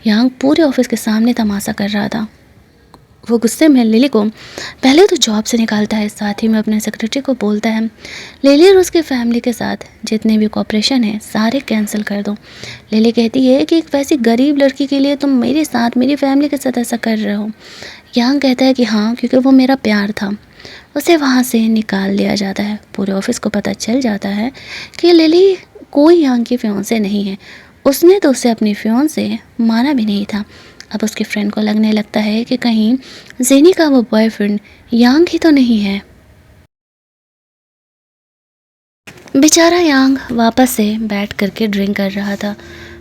यांग पूरे ऑफिस के सामने तमाशा कर रहा था। वो गुस्से में लिली को पहले तो जॉब से निकालता है, साथ ही में अपने सेक्रेटरी को बोलता है लिली और उसके फैमिली के साथ जितने भी कॉपरेशन है सारे कैंसिल कर दो। लिली कहती है कि एक वैसी गरीब लड़की के लिए तुम मेरे साथ मेरी फैमिली के साथ ऐसा कर रहे हो। यांग कहता है कि हाँ, क्योंकि वो मेरा प्यार था। उसे वहाँ से निकाल दिया जाता है। पूरे ऑफिस को पता चल जाता है कि लिली कोई यांग की फियांसे नहीं है। उसने तो उसे अपनी फियांसे माना भी नहीं था। अब उसके फ्रेंड को लगने लगता है कि कहीं जेनी का वो बॉयफ्रेंड यांग ही तो नहीं है। बेचारा यांग वापस से बैठ करके ड्रिंक कर रहा था।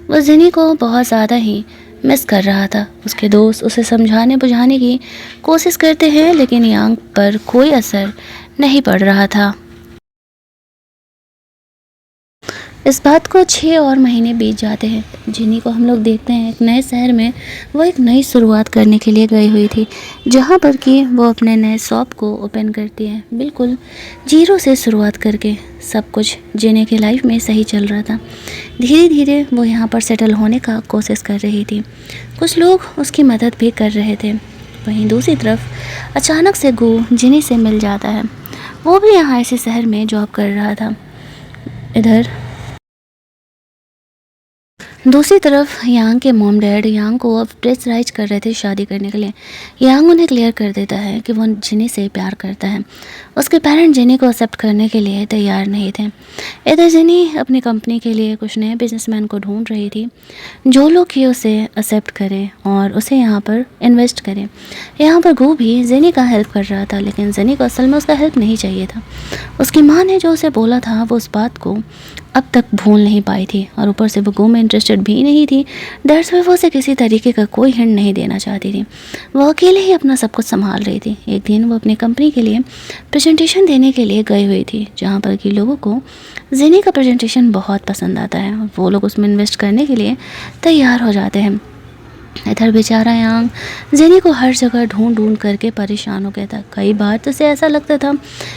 वो जेनी को बहुत ज़्यादा ही मिस कर रहा था। उसके दोस्त उसे समझाने बुझाने की कोशिश करते हैं, लेकिन यांग पर कोई असर नहीं पड़ रहा था। इस बात को 6 और महीने बीत जाते हैं। जिनी को हम लोग देखते हैं एक नए शहर में वो एक नई शुरुआत करने के लिए गई हुई थी, जहाँ पर कि वो अपने नए शॉप को ओपन करती है, बिल्कुल जीरो से शुरुआत करके। सब कुछ जिनी की लाइफ में सही चल रहा था। धीरे धीरे वो यहाँ पर सेटल होने का कोशिश कर रही थी। कुछ लोग उसकी मदद भी कर रहे थे। वहीं दूसरी तरफ अचानक से गू जिनी से मिल जाता है। वो भी यहाँ इसी शहर में जॉब कर रहा था। इधर दूसरी तरफ यांग के मॉम डैड यांग को अब प्रेशराइज कर रहे थे शादी करने के लिए। यांग उन्हें क्लियर कर देता है कि वो जिनी से प्यार करता है। उसके पेरेंट जिनी को एक्सेप्ट करने के लिए तैयार नहीं थे। इधर जिनी अपनी कंपनी के लिए कुछ नए बिजनेसमैन को ढूंढ रही थी, जो लोग कि उसे एक्सेप्ट करें और उसे यहाँ पर इन्वेस्ट करें। यहाँ पर गू भी जिनी का हेल्प कर रहा था, लेकिन जिनी को असल में उसका हेल्प नहीं चाहिए था। उसकी माँ ने जो उसे बोला था वो उस बात को अब तक भूल नहीं पाई थी, और ऊपर से वो गो में इंटरेस्टेड भी नहीं थी। दैट्स वाई वो उसे किसी तरीके का कोई हिंट नहीं देना चाहती थी। वो अकेले ही अपना सब कुछ संभाल रही थी। एक दिन वो अपनी कंपनी के लिए प्रेजेंटेशन देने के लिए गई हुई थी, जहाँ पर कि लोगों को जिनी का प्रेजेंटेशन बहुत पसंद आता है और वो लोग उसमें इन्वेस्ट करने के लिए तैयार हो जाते हैं। इधर बेचारा यांग जिनी को हर जगह ढूंढ ढूंढ करके परेशान हो गया था। कई बार तो उसे ऐसा लगता था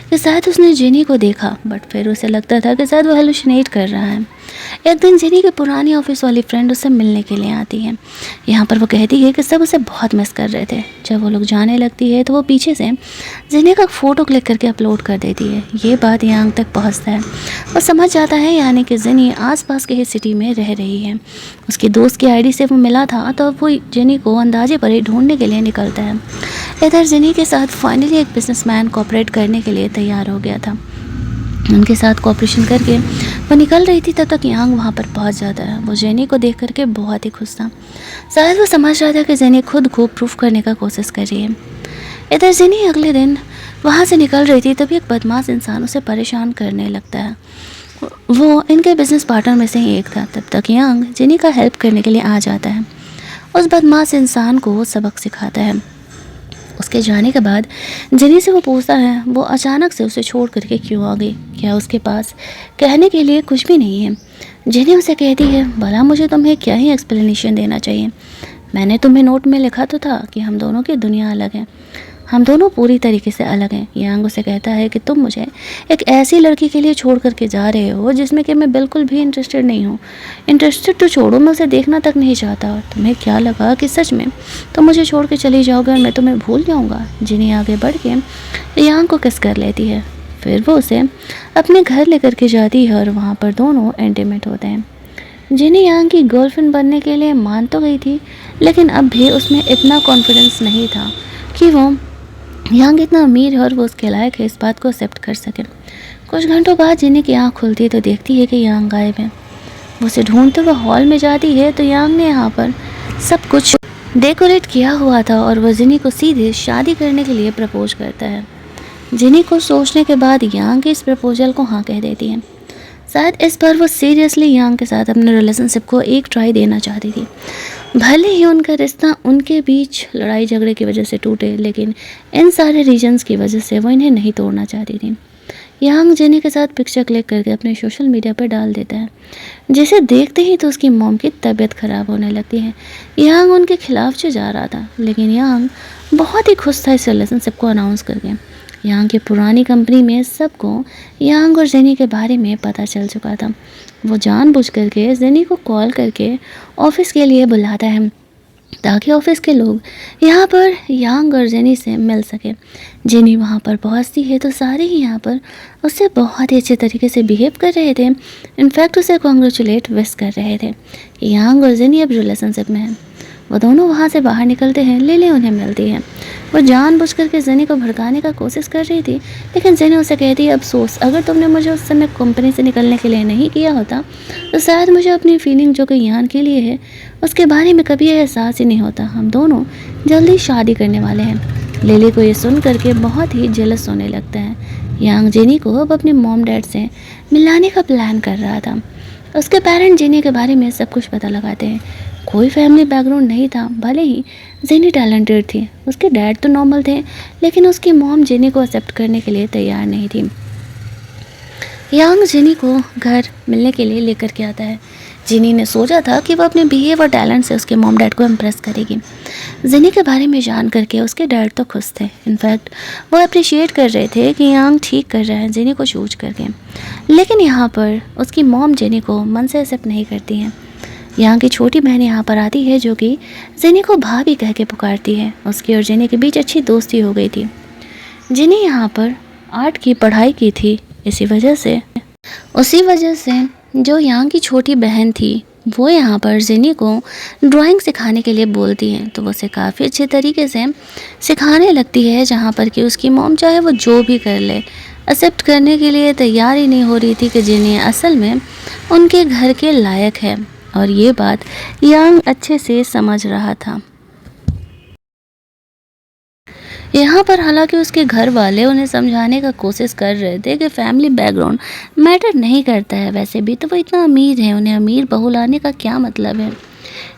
कि शायद उसने जिनी को देखा, बट फिर उसे लगता था कि शायद वो हेलुसिनेट कर रहा है। एक दिन जिनी की पुरानी ऑफिस वाली फ्रेंड उससे मिलने के लिए आती है। यहाँ पर वो कहती है कि सब उसे बहुत मिस कर रहे थे। जब वो लोग जाने लगती है तो वो पीछे से जिनी का फ़ोटो क्लिक करके अपलोड कर देती है। ये बात यांग तक पहुँचता है। वो समझ जाता है यानी कि जिनी आसपास के ही सिटी में रह रही है। उसके दोस्त की आईडी से वो मिला था, तो वो जिनी को अंदाजे पर ही ढूंढने के लिए निकलता है। इधर जिनी के साथ फाइनली एक बिजनेसमैन कोऑपरेट करने के लिए तैयार हो गया था। उनके साथ कोऑपरेशन करके वो निकल रही थी, तब तक यांग वहाँ पर पहुँच जाता है। वो जेनी को देख करके बहुत ही खुश था। शायद वो समझ रहा था कि जेनी खुद को प्रूफ करने का कोशिश कर रही है। इधर जेनी अगले दिन वहाँ से निकल रही थी, तभी एक बदमाश इंसान उसे परेशान करने लगता है। वो इनके बिजनेस पार्टनर में से ही एक था। तब तक यांग जेनी का हेल्प करने के लिए आ जाता है। उस बदमाश इंसान को सबक सिखाता है। उसके जाने के बाद जिनी से वो पूछता है वो अचानक से उसे छोड़ करके क्यों आ गई, क्या उसके पास कहने के लिए कुछ भी नहीं है। जिनी उसे कहती है भला मुझे तुम्हें क्या ही एक्सप्लेनेशन देना चाहिए, मैंने तुम्हें नोट में लिखा तो था कि हम दोनों की दुनिया अलग है, हम दोनों पूरी तरीके से अलग हैं। यांग उसे कहता है कि तुम मुझे एक ऐसी लड़की के लिए छोड़ करके जा रहे हो जिसमें कि मैं बिल्कुल भी इंटरेस्टेड नहीं हूँ। इंटरेस्टेड तो छोड़ो, मैं उसे देखना तक नहीं चाहता। और तुम्हें क्या लगा कि सच में तुम मुझे छोड़ के चली जाओगे और मैं तुम्हें भूल जाऊँगा। जिनी आगे बढ़ के यांग को किस कर लेती है। फिर वो उसे अपने घर लेकर के जाती है और वहाँ पर दोनों इंटीमेट होते हैं। जिनी यांग की गर्लफ्रेंड बनने के लिए मान तो गई थी, लेकिन अब भी उसमें इतना कॉन्फिडेंस नहीं था कि वो यांग इतना अमीर है और वो उसके लायक है इस बात को एक्सेप्ट कर सके। कुछ घंटों बाद जिनी की आँख खुलती है तो देखती है कि यांग गायब है। वो उसे ढूंढते हुए हॉल में जाती है तो यांग ने यहाँ पर सब कुछ डेकोरेट किया हुआ था और वो जिनी को सीधे शादी करने के लिए प्रपोज करता है। जिनी को सोचने के बाद यांग के इस प्रपोजल को हाँ कह देती है। शायद इस बार वो सीरियसली यांग के साथ अपने रिलेशनशिप को एक ट्राई देना चाहती थी। भले ही उनका रिश्ता उनके बीच लड़ाई झगड़े की वजह से टूटे, लेकिन इन सारे रीजंस की वजह से वो इन्हें नहीं तोड़ना चाहती थी। यांग जेनी के साथ पिक्चर क्लिक करके अपने सोशल मीडिया पर डाल देता है, जिसे देखते ही तो उसकी मॉम की तबीयत ख़राब होने लगती है। यांग उनके खिलाफ से जा रहा था, लेकिन यांग बहुत ही खुश था इस रिलेशनशिप को अनाउंस करके। यांग की पुरानी कंपनी में सबको यांग और जेनी के बारे में पता चल चुका था। वो जानबूझ करके जेनी को कॉल करके ऑफिस के लिए बुलाता है ताकि ऑफिस के लोग यहाँ पर यांग और जेनी से मिल सके। जेनी वहाँ पर पहुँचती है तो सारे ही यहाँ पर उससे बहुत ही अच्छे तरीके से बिहेव कर रहे थे। इनफैक्ट उसे कॉन्ग्रेचुलेट विश कर रहे थे कि यांग और जेनी अब रिलेशनशिप में हैं। वो दोनों वहाँ से बाहर निकलते हैं, लिली उन्हें मिलती है। वो जानबूझ करके जेनी को भड़काने का कोशिश कर रही थी, लेकिन जेनी उसे कहती है अफसोस, अगर तुमने मुझे उस समय कंपनी से निकलने के लिए नहीं किया होता तो शायद मुझे अपनी फीलिंग जो कि यान के लिए है उसके बारे में कभी एहसास ही नहीं होता। हम दोनों जल्दी शादी करने वाले हैं। लिली को ये सुन करके बहुत ही जेलस होने लगता है। यांग जेनी को अब अपने मॉम डैड से मिलाने का प्लान कर रहा था। उसके पेरेंट जेनी के बारे में सब कुछ पता लगाते हैं। कोई फैमिली बैकग्राउंड नहीं था, भले ही जेनी टैलेंटेड थी। उसके डैड तो नॉर्मल थे, लेकिन उसकी मॉम जेनी को एक्सेप्ट करने के लिए तैयार नहीं थी। यांग जिनी को घर मिलने के लिए लेकर के आता है। जिनी ने सोचा था कि वो अपने बिहेव और टैलेंट से उसके मॉम डैड को इम्प्रेस करेगी। जिनी के बारे में जान करके उसके डैड तो खुश थे। इनफैक्ट वो अप्रिशिएट कर रहे थे कि यांग ठीक कर रहा है जिनी को चूज करके। लेकिन यहाँ पर उसकी मॉम जिनी को मन से एक्सेप्ट नहीं करती हैं। यहाँ की छोटी बहन यहाँ पर आती है जो कि जिनी को भाभी कह के पुकारती है। उसकी और जिनी के बीच अच्छी दोस्ती हो गई थी। जिनी यहाँ पर आर्ट की पढ़ाई की थी, उसी वजह से जो यहाँ की छोटी बहन थी वो यहाँ पर जिनी को ड्राइंग सिखाने के लिए बोलती है, तो वो उसे काफ़ी अच्छे तरीके से सिखाने लगती है, जहाँ पर कि उसकी मॉम चाहे वो जो भी कर ले एक्सेप्ट करने के लिए तैयार ही नहीं हो रही थी कि जिनी असल में उनके घर के लायक है। और ये बात यांग अच्छे से समझ रहा था। यहाँ पर हालांकि उसके घर वाले उन्हें समझाने का कोशिश कर रहे थे कि फैमिली बैकग्राउंड मैटर नहीं करता है, वैसे भी तो वो इतना अमीर है, उन्हें अमीर बहू लाने का क्या मतलब है।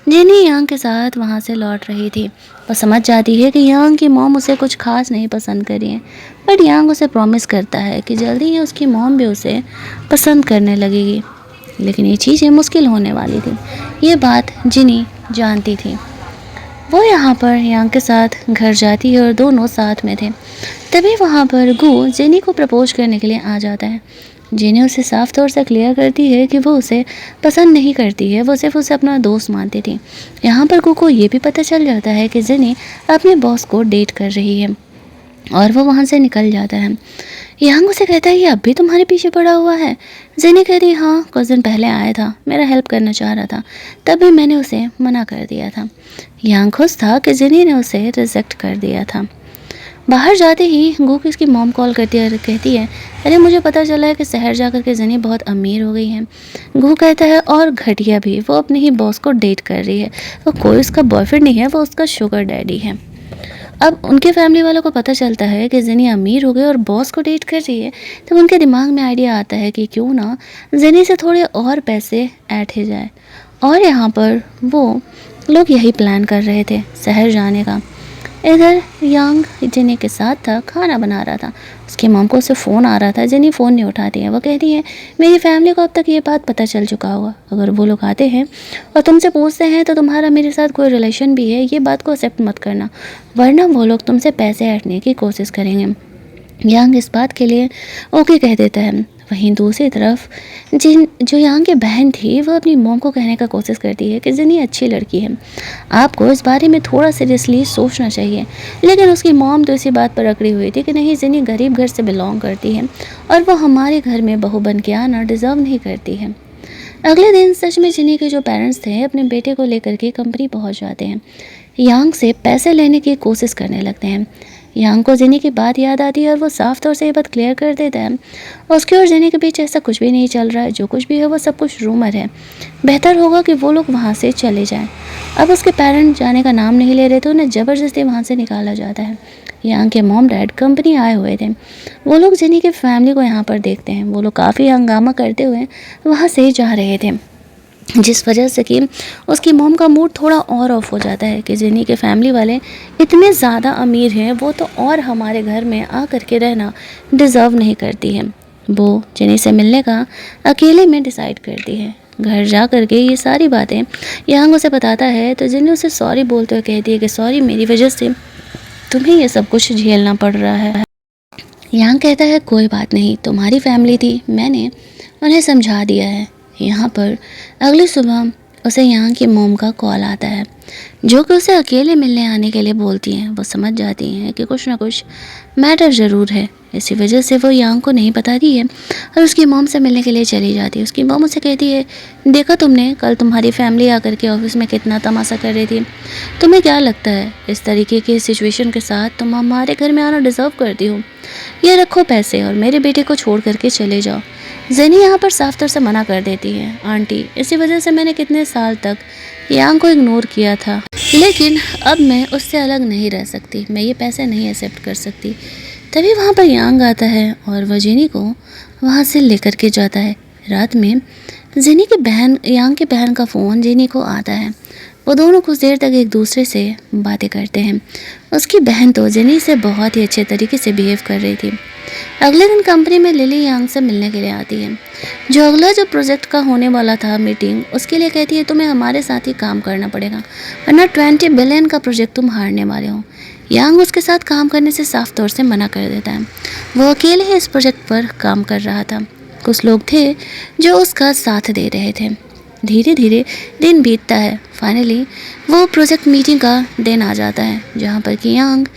जिनी यांग के साथ वहाँ से लौट रही थी। वो समझ जाती है कि यांग की मॉम उसे कुछ खास नहीं पसंद करी है, बट यांग उसे प्रॉमिस करता है कि जल्दी ही उसकी मॉम भी उसे पसंद करने लगेगी। लेकिन ये चीज़ें मुश्किल होने वाली थी, ये बात जिनी जानती थी। वो यहाँ पर यांग के साथ घर जाती है और दोनों साथ में थे। तभी वहाँ पर गु जिनी को प्रपोज करने के लिए आ जाता है। जिनी उसे साफ तौर से क्लियर करती है कि वो उसे पसंद नहीं करती है, वो सिर्फ उसे अपना दोस्त मानती थी। यहाँ पर गु को ये भी पता चल जाता है कि जिनी अपने बॉस को डेट कर रही है और वो वहाँ से निकल जाता है। यांग उसे कहता है ये अब भी तुम्हारे पीछे पड़ा हुआ है। जिनी कहती हाँ, कुछ दिन पहले आया था, मेरा हेल्प करना चाह रहा था, तभी मैंने उसे मना कर दिया था। यांग खुश था कि जिनी ने उसे रिजेक्ट कर दिया था। बाहर जाते ही गु की उसकी मॉम कॉल करती है और कहती है अरे मुझे पता चला है कि शहर जाकर के जिनी बहुत अमीर हो गई है। गु कहता है और घटिया भी, वो अपने ही बॉस को डेट कर रही है, वो कोई उसका बॉयफ्रेंड नहीं है, वो उसका शुगर डैडी है। अब उनके फैमिली वालों को पता चलता है कि जिनी अमीर हो गई और बॉस को डेट कर रही है, तो उनके दिमाग में आइडिया आता है कि क्यों ना जिनी से थोड़े और पैसे ऐंठे जाए। और यहाँ पर वो लोग यही प्लान कर रहे थे शहर जाने का। इधर यांग जिनी के साथ था, खाना बना रहा था। उसकी मॉम को उससे फ़ोन आ रहा था, जिनी फ़ोन नहीं उठाती है। वो कहती है मेरी फैमिली को अब तक ये बात पता चल चुका होगा, अगर वो लोग आते हैं और तुमसे पूछते हैं तो तुम्हारा मेरे साथ कोई रिलेशन भी है, ये बात को एक्सेप्ट मत करना, वरना वो लोग तुमसे पैसे ऐंठने की कोशिश करेंगे। यांग इस बात के लिए ओके कह देता है। वहीं दूसरी तरफ जो यांग की बहन थी वो अपनी मॉम को कहने का कोशिश करती है कि जिनी अच्छी लड़की है, आपको इस बारे में थोड़ा सीरियसली सोचना चाहिए। लेकिन उसकी मॉम तो इसी बात पर अकड़ी हुई थी कि नहीं, जिनी गरीब घर से बिलोंग करती है और वो हमारे घर में बहू बन के आना डिज़र्व नहीं करती है। अगले दिन सच में जिनी के जो पेरेंट्स थे अपने बेटे को लेकर के कंपनी पहुंच जाते हैं। यांग से पैसे लेने की कोशिश करने लगते हैं। यांग को जिनी की बात याद आती है और वो साफ तौर से ये बात क्लियर कर देता है उसके और जिनी के बीच ऐसा कुछ भी नहीं चल रहा है, जो कुछ भी है वो सब कुछ रूमर है, बेहतर होगा कि वो लोग वहाँ से चले जाएं। अब उसके पेरेंट्स जाने का नाम नहीं ले रहे थे, उन्हें ज़बरदस्ती वहाँ से निकाला जाता है। यांग के मॉम डैड कंपनी आए हुए थे, वो लोग जिनी के फैमिली को यहाँ पर देखते हैं। वो लोग काफ़ी हंगामा करते हुए वहाँ से जा रहे थे, जिस वजह से कि उसकी मॉम का मूड थोड़ा और ऑफ हो जाता है कि जिनी के फैमिली वाले इतने ज़्यादा अमीर हैं, वो तो और हमारे घर में आ कर के रहना डिज़र्व नहीं करती है। वो जिनी से मिलने का अकेले में डिसाइड करती है। घर जा कर के ये सारी बातें यांग उसे बताता है तो जिनी उसे सॉरी बोलते हुए कहती है कि सॉरी, मेरी वजह से तुम्हें ये सब कुछ झेलना पड़ रहा है। यांग कहता है कोई बात नहीं, तुम्हारी फैमिली थी, मैंने उन्हें समझा दिया है। यहाँ पर अगली सुबह उसे यहाँ की मॉम का कॉल आता है, जो कि उसे अकेले मिलने आने के लिए बोलती हैं। वो समझ जाती हैं कि कुछ ना कुछ मैटर ज़रूर है, इसी वजह से वो यांग को नहीं बताती है और उसकी मॉम से मिलने के लिए चली जाती है। उसकी मॉम उसे कहती है देखा तुमने कल तुम्हारी फैमिली आकर के ऑफिस में कितना तमाशा कर रही थी, तुम्हें क्या लगता है इस तरीके की सिचुएशन के साथ तुम हमारे घर में आना डिज़र्व करती हो? ये रखो पैसे और मेरे बेटे को छोड़ करके चले जाओ। जेनी यहाँ पर साफ तौर से मना कर देती है, आंटी इसी वजह से मैंने कितने साल तक यांग को इग्नोर किया था, लेकिन अब मैं उससे अलग नहीं रह सकती, मैं ये पैसे नहीं एक्सेप्ट कर सकती। तभी वहाँ पर यांग आता है और वह जेनी को वहाँ से लेकर के जाता है। रात में जेनी की बहन यांग की बहन का फ़ोन जेनी को आता है। वो दोनों कुछ देर तक एक दूसरे से बातें करते हैं। उसकी बहन तो जेनी से बहुत ही अच्छे तरीके से बिहेव कर रही थी। अगले दिन कंपनी में लिली यांग से मिलने के लिए आती है। जो प्रोजेक्ट का होने वाला था मीटिंग, उसके लिए कहती है तुम्हें हमारे साथ ही काम करना पड़ेगा, वरना 20 बिलियन का प्रोजेक्ट तुम हारने वाले हो। यांग उसके साथ काम करने से साफ तौर से मना कर देता है। वो अकेले ही इस प्रोजेक्ट पर काम कर रहा था। कुछ लोग थे जो उसका साथ दे रहे थे। धीरे धीरे दिन बीतता है। फाइनली वो प्रोजेक्ट मीटिंग का दिन आ जाता है, जहाँ पर कि यांग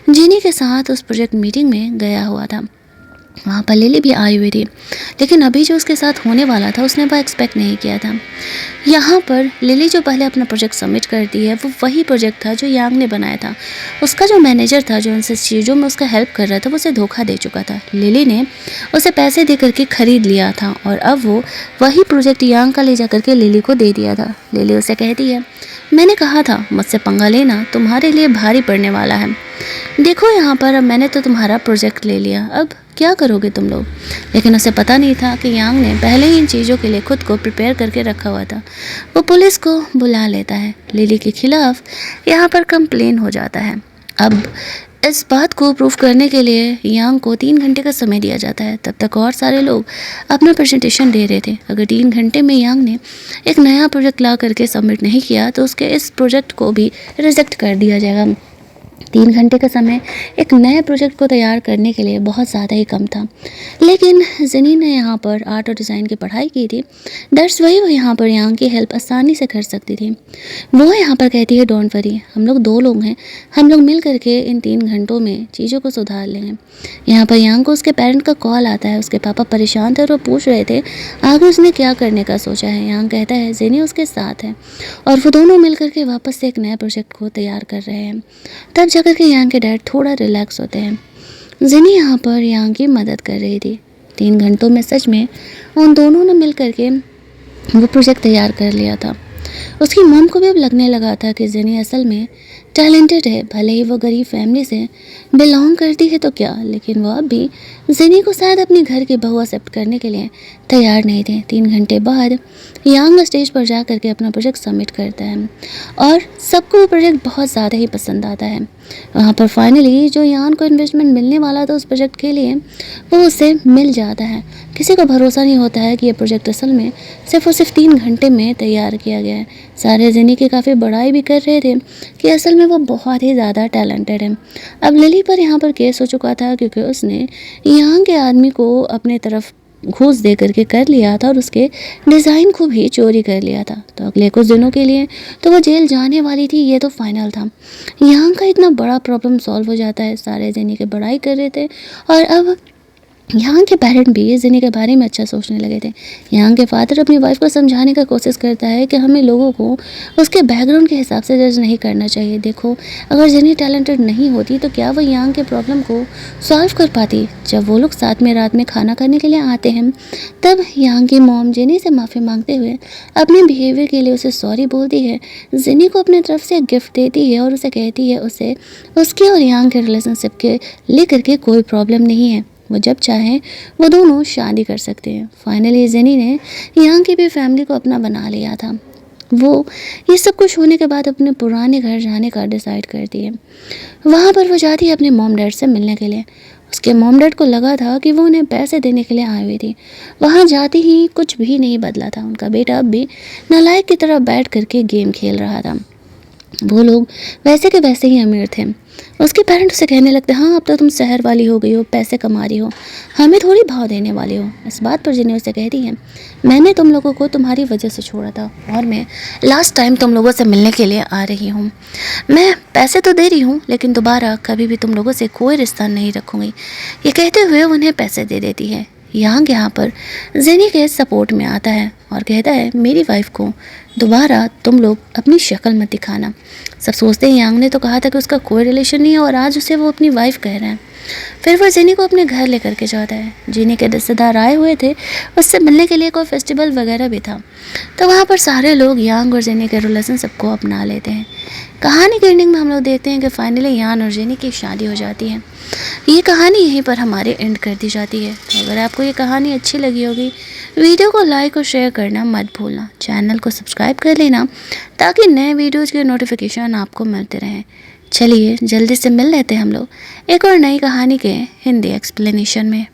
जिनी के साथ उस प्रोजेक्ट मीटिंग में गया हुआ था। वहाँ पर लिली भी आई हुई थी, लेकिन अभी जो उसके साथ होने वाला था उसने वह एक्सपेक्ट नहीं किया था। यहाँ पर लिली जो पहले अपना प्रोजेक्ट सबमिट करती है, वो वही प्रोजेक्ट था जो यांग ने बनाया था। उसका जो मैनेजर था, जो उनसे चीज़ों में उसका हेल्प कर रहा था, वो उसे धोखा दे चुका था। लिली ने उसे पैसे दे करके ख़रीद लिया था और अब वो वही प्रोजेक्ट यांग का ले जा करके लिली को दे दिया था। लिली उसे कहती है, मैंने कहा था मुझसे पंगा लेना तुम्हारे लिए भारी पड़ने वाला है। देखो यहाँ पर अब मैंने तो तुम्हारा प्रोजेक्ट ले लिया, अब क्या करोगे तुम लोग। लेकिन उसे पता नहीं था कि यांग ने पहले ही इन चीज़ों के लिए खुद को प्रिपेयर करके रखा हुआ था। वो पुलिस को बुला लेता है। लिली के खिलाफ यहाँ पर कंप्लेन हो जाता है। अब इस बात को प्रूफ करने के लिए यांग को 3 घंटे का समय दिया जाता है। तब तक और सारे लोग अपना प्रेजेंटेशन दे रहे थे। अगर 3 घंटे में यांग ने एक नया प्रोजेक्ट ला करके सबमिट नहीं किया तो उसके इस प्रोजेक्ट को भी रिजेक्ट कर दिया जाएगा। 3 घंटे का समय एक नए प्रोजेक्ट को तैयार करने के लिए बहुत ज़्यादा ही कम था। लेकिन जिनी ने यहाँ पर आर्ट और डिज़ाइन की पढ़ाई की थी। दैट्स वही वो यहाँ पर यांग की हेल्प आसानी से कर सकती थी। वो यहाँ पर कहती है, डोंट वरी, हम लोग 2 लोग हैं, हम लोग मिल करके इन 3 घंटों में चीज़ों को सुधार लेंगे। यहाँ पर यांग को उसके पेरेंट का कॉल आता है। उसके पापा परेशान थे और वो पूछ रहे थे आगे उसने क्या करने का सोचा है। यांग कहता है जिनी उसके साथ है और वो दोनों मिल करके वापस से एक नया प्रोजेक्ट को तैयार कर रहे हैं। तब जाकर के यांग के डैड थोड़ा रिलैक्स होते हैं। जिनी यहाँ पर यांग की मदद कर रही थी। 3 घंटों में सच में उन दोनों ने मिल करके वो प्रोजेक्ट तैयार कर लिया था। उसकी मॉम को भी अब लगने लगा था कि जिनी असल में टैलेंटेड है। भले ही वो गरीब फैमिली से बिलोंग करती है तो क्या, लेकिन वो अब भी जिनी को शायद अपने घर की बहू एक्सेप्ट करने के लिए तैयार नहीं थे। 3 घंटे बाद यांग स्टेज पर जा करके अपना प्रोजेक्ट सबमिट करता है और सबको वो प्रोजेक्ट बहुत ज़्यादा ही पसंद आता है। वहाँ पर फाइनली जो यांग को इन्वेस्टमेंट मिलने वाला था उस प्रोजेक्ट के लिए, वो उसे मिल जाता है। किसी को भरोसा नहीं होता है कि ये प्रोजेक्ट असल में सिर्फ और सिर्फ 3 घंटे में तैयार किया गया है। सारे जिनी की काफ़ी बड़ाई भी कर रहे थे कि असल में वो बहुत ही ज़्यादा टैलेंटेड है। अब लिली पर यहाँ पर केस हो चुका था क्योंकि उसने यहाँ के आदमी को अपने तरफ घूस दे करके कर लिया था और उसके डिज़ाइन को भी चोरी कर लिया था। तो अगले कुछ दिनों के लिए तो वो जेल जाने वाली थी, ये तो फाइनल था। यहाँ का इतना बड़ा प्रॉब्लम सॉल्व हो जाता है। सारे जिनी के बड़ाई कर रहे थे और अब यहाँ के पेरेंट भी जिनी के बारे में अच्छा सोचने लगे थे। यहाँ के फादर अपनी वाइफ को समझाने का कोशिश करता है कि हमें लोगों को उसके बैकग्राउंड के हिसाब से जज नहीं करना चाहिए। देखो, अगर जिनी टैलेंटेड नहीं होती तो क्या वो यहाँ के प्रॉब्लम को सॉल्व कर पाती। जब वो लोग साथ में रात में खाना खाने के लिए आते हैं तब यहाँ की मॉम जिनी से माफ़ी मांगते हुए अपने बिहेवियर के लिए उसे सॉरी बोलती है। जिनी को अपने तरफ से एक गिफ्ट देती है और उसे कहती है उसे उसके और यहाँ के रिलेशनशिप के लेकर के कोई प्रॉब्लम नहीं है। वो जब चाहें वो दोनों शादी कर सकते हैं। फाइनली जिनी ने यहाँ की भी फैमिली को अपना बना लिया था। वो ये सब कुछ होने के बाद अपने पुराने घर जाने का डिसाइड करती है। वहाँ पर वो जाती है अपने मॉम डैड से मिलने के लिए। उसके मॉम डैड को लगा था कि वो उन्हें पैसे देने के लिए आई हुई थी। वहाँ जाते ही कुछ भी नहीं बदला था। उनका बेटा अब भी नालायक की तरह बैठ करके गेम खेल रहा था। वो लोग वैसे के वैसे ही अमीर थे। उसके पेरेंट्स उसे कहने लगते, हाँ अब तो तुम शहर वाली हो गई हो, पैसे कमा रही हो, हमें थोड़ी भाव देने वाली हो। इस बात पर जिन्हें उसे कहती है, मैंने तुम लोगों को तुम्हारी वजह से छोड़ा था और मैं लास्ट टाइम तुम लोगों से मिलने के लिए आ रही हूँ। मैं पैसे तो दे रही हूँ लेकिन दोबारा कभी भी तुम लोगों से कोई रिश्ता नहीं रखूँगी। ये कहते हुए उन्हें पैसे दे देती है। यहाँ पर जिनी के सपोर्ट में आता है और कहता है, मेरी वाइफ को दोबारा तुम लोग अपनी शक्ल मत दिखाना। सब सोचते हैं यांग ने तो कहा था कि उसका कोई रिलेशन नहीं है और आज उसे वो अपनी वाइफ कह रहे हैं। फिर वो जिनी को अपने घर लेकर के जाता है। जिनी के रिश्तेदार आए हुए थे, उससे मिलने के लिए कोई फेस्टिवल वगैरह भी था। तो वहाँ पर सारे लोग यांग और जिनी के रिलेशनशिप को अपना लेते हैं। कहानी के एंडिंग में हम लोग देखते हैं कि फाइनली यांग और जिनी की शादी हो जाती है। ये कहानी यहीं पर हमारे एंड कर दी जाती है। तो अगर आपको ये कहानी अच्छी लगी होगी, वीडियो को लाइक और शेयर करना मत भूलना। चैनल को सब्सक्राइब कर लेना ताकि नए वीडियोज़ के नोटिफिकेशन आपको मिलते रहें। चलिए जल्दी से मिल लेते हैं हम लोग एक और नई कहानी के हिंदी एक्सप्लेनेशन में।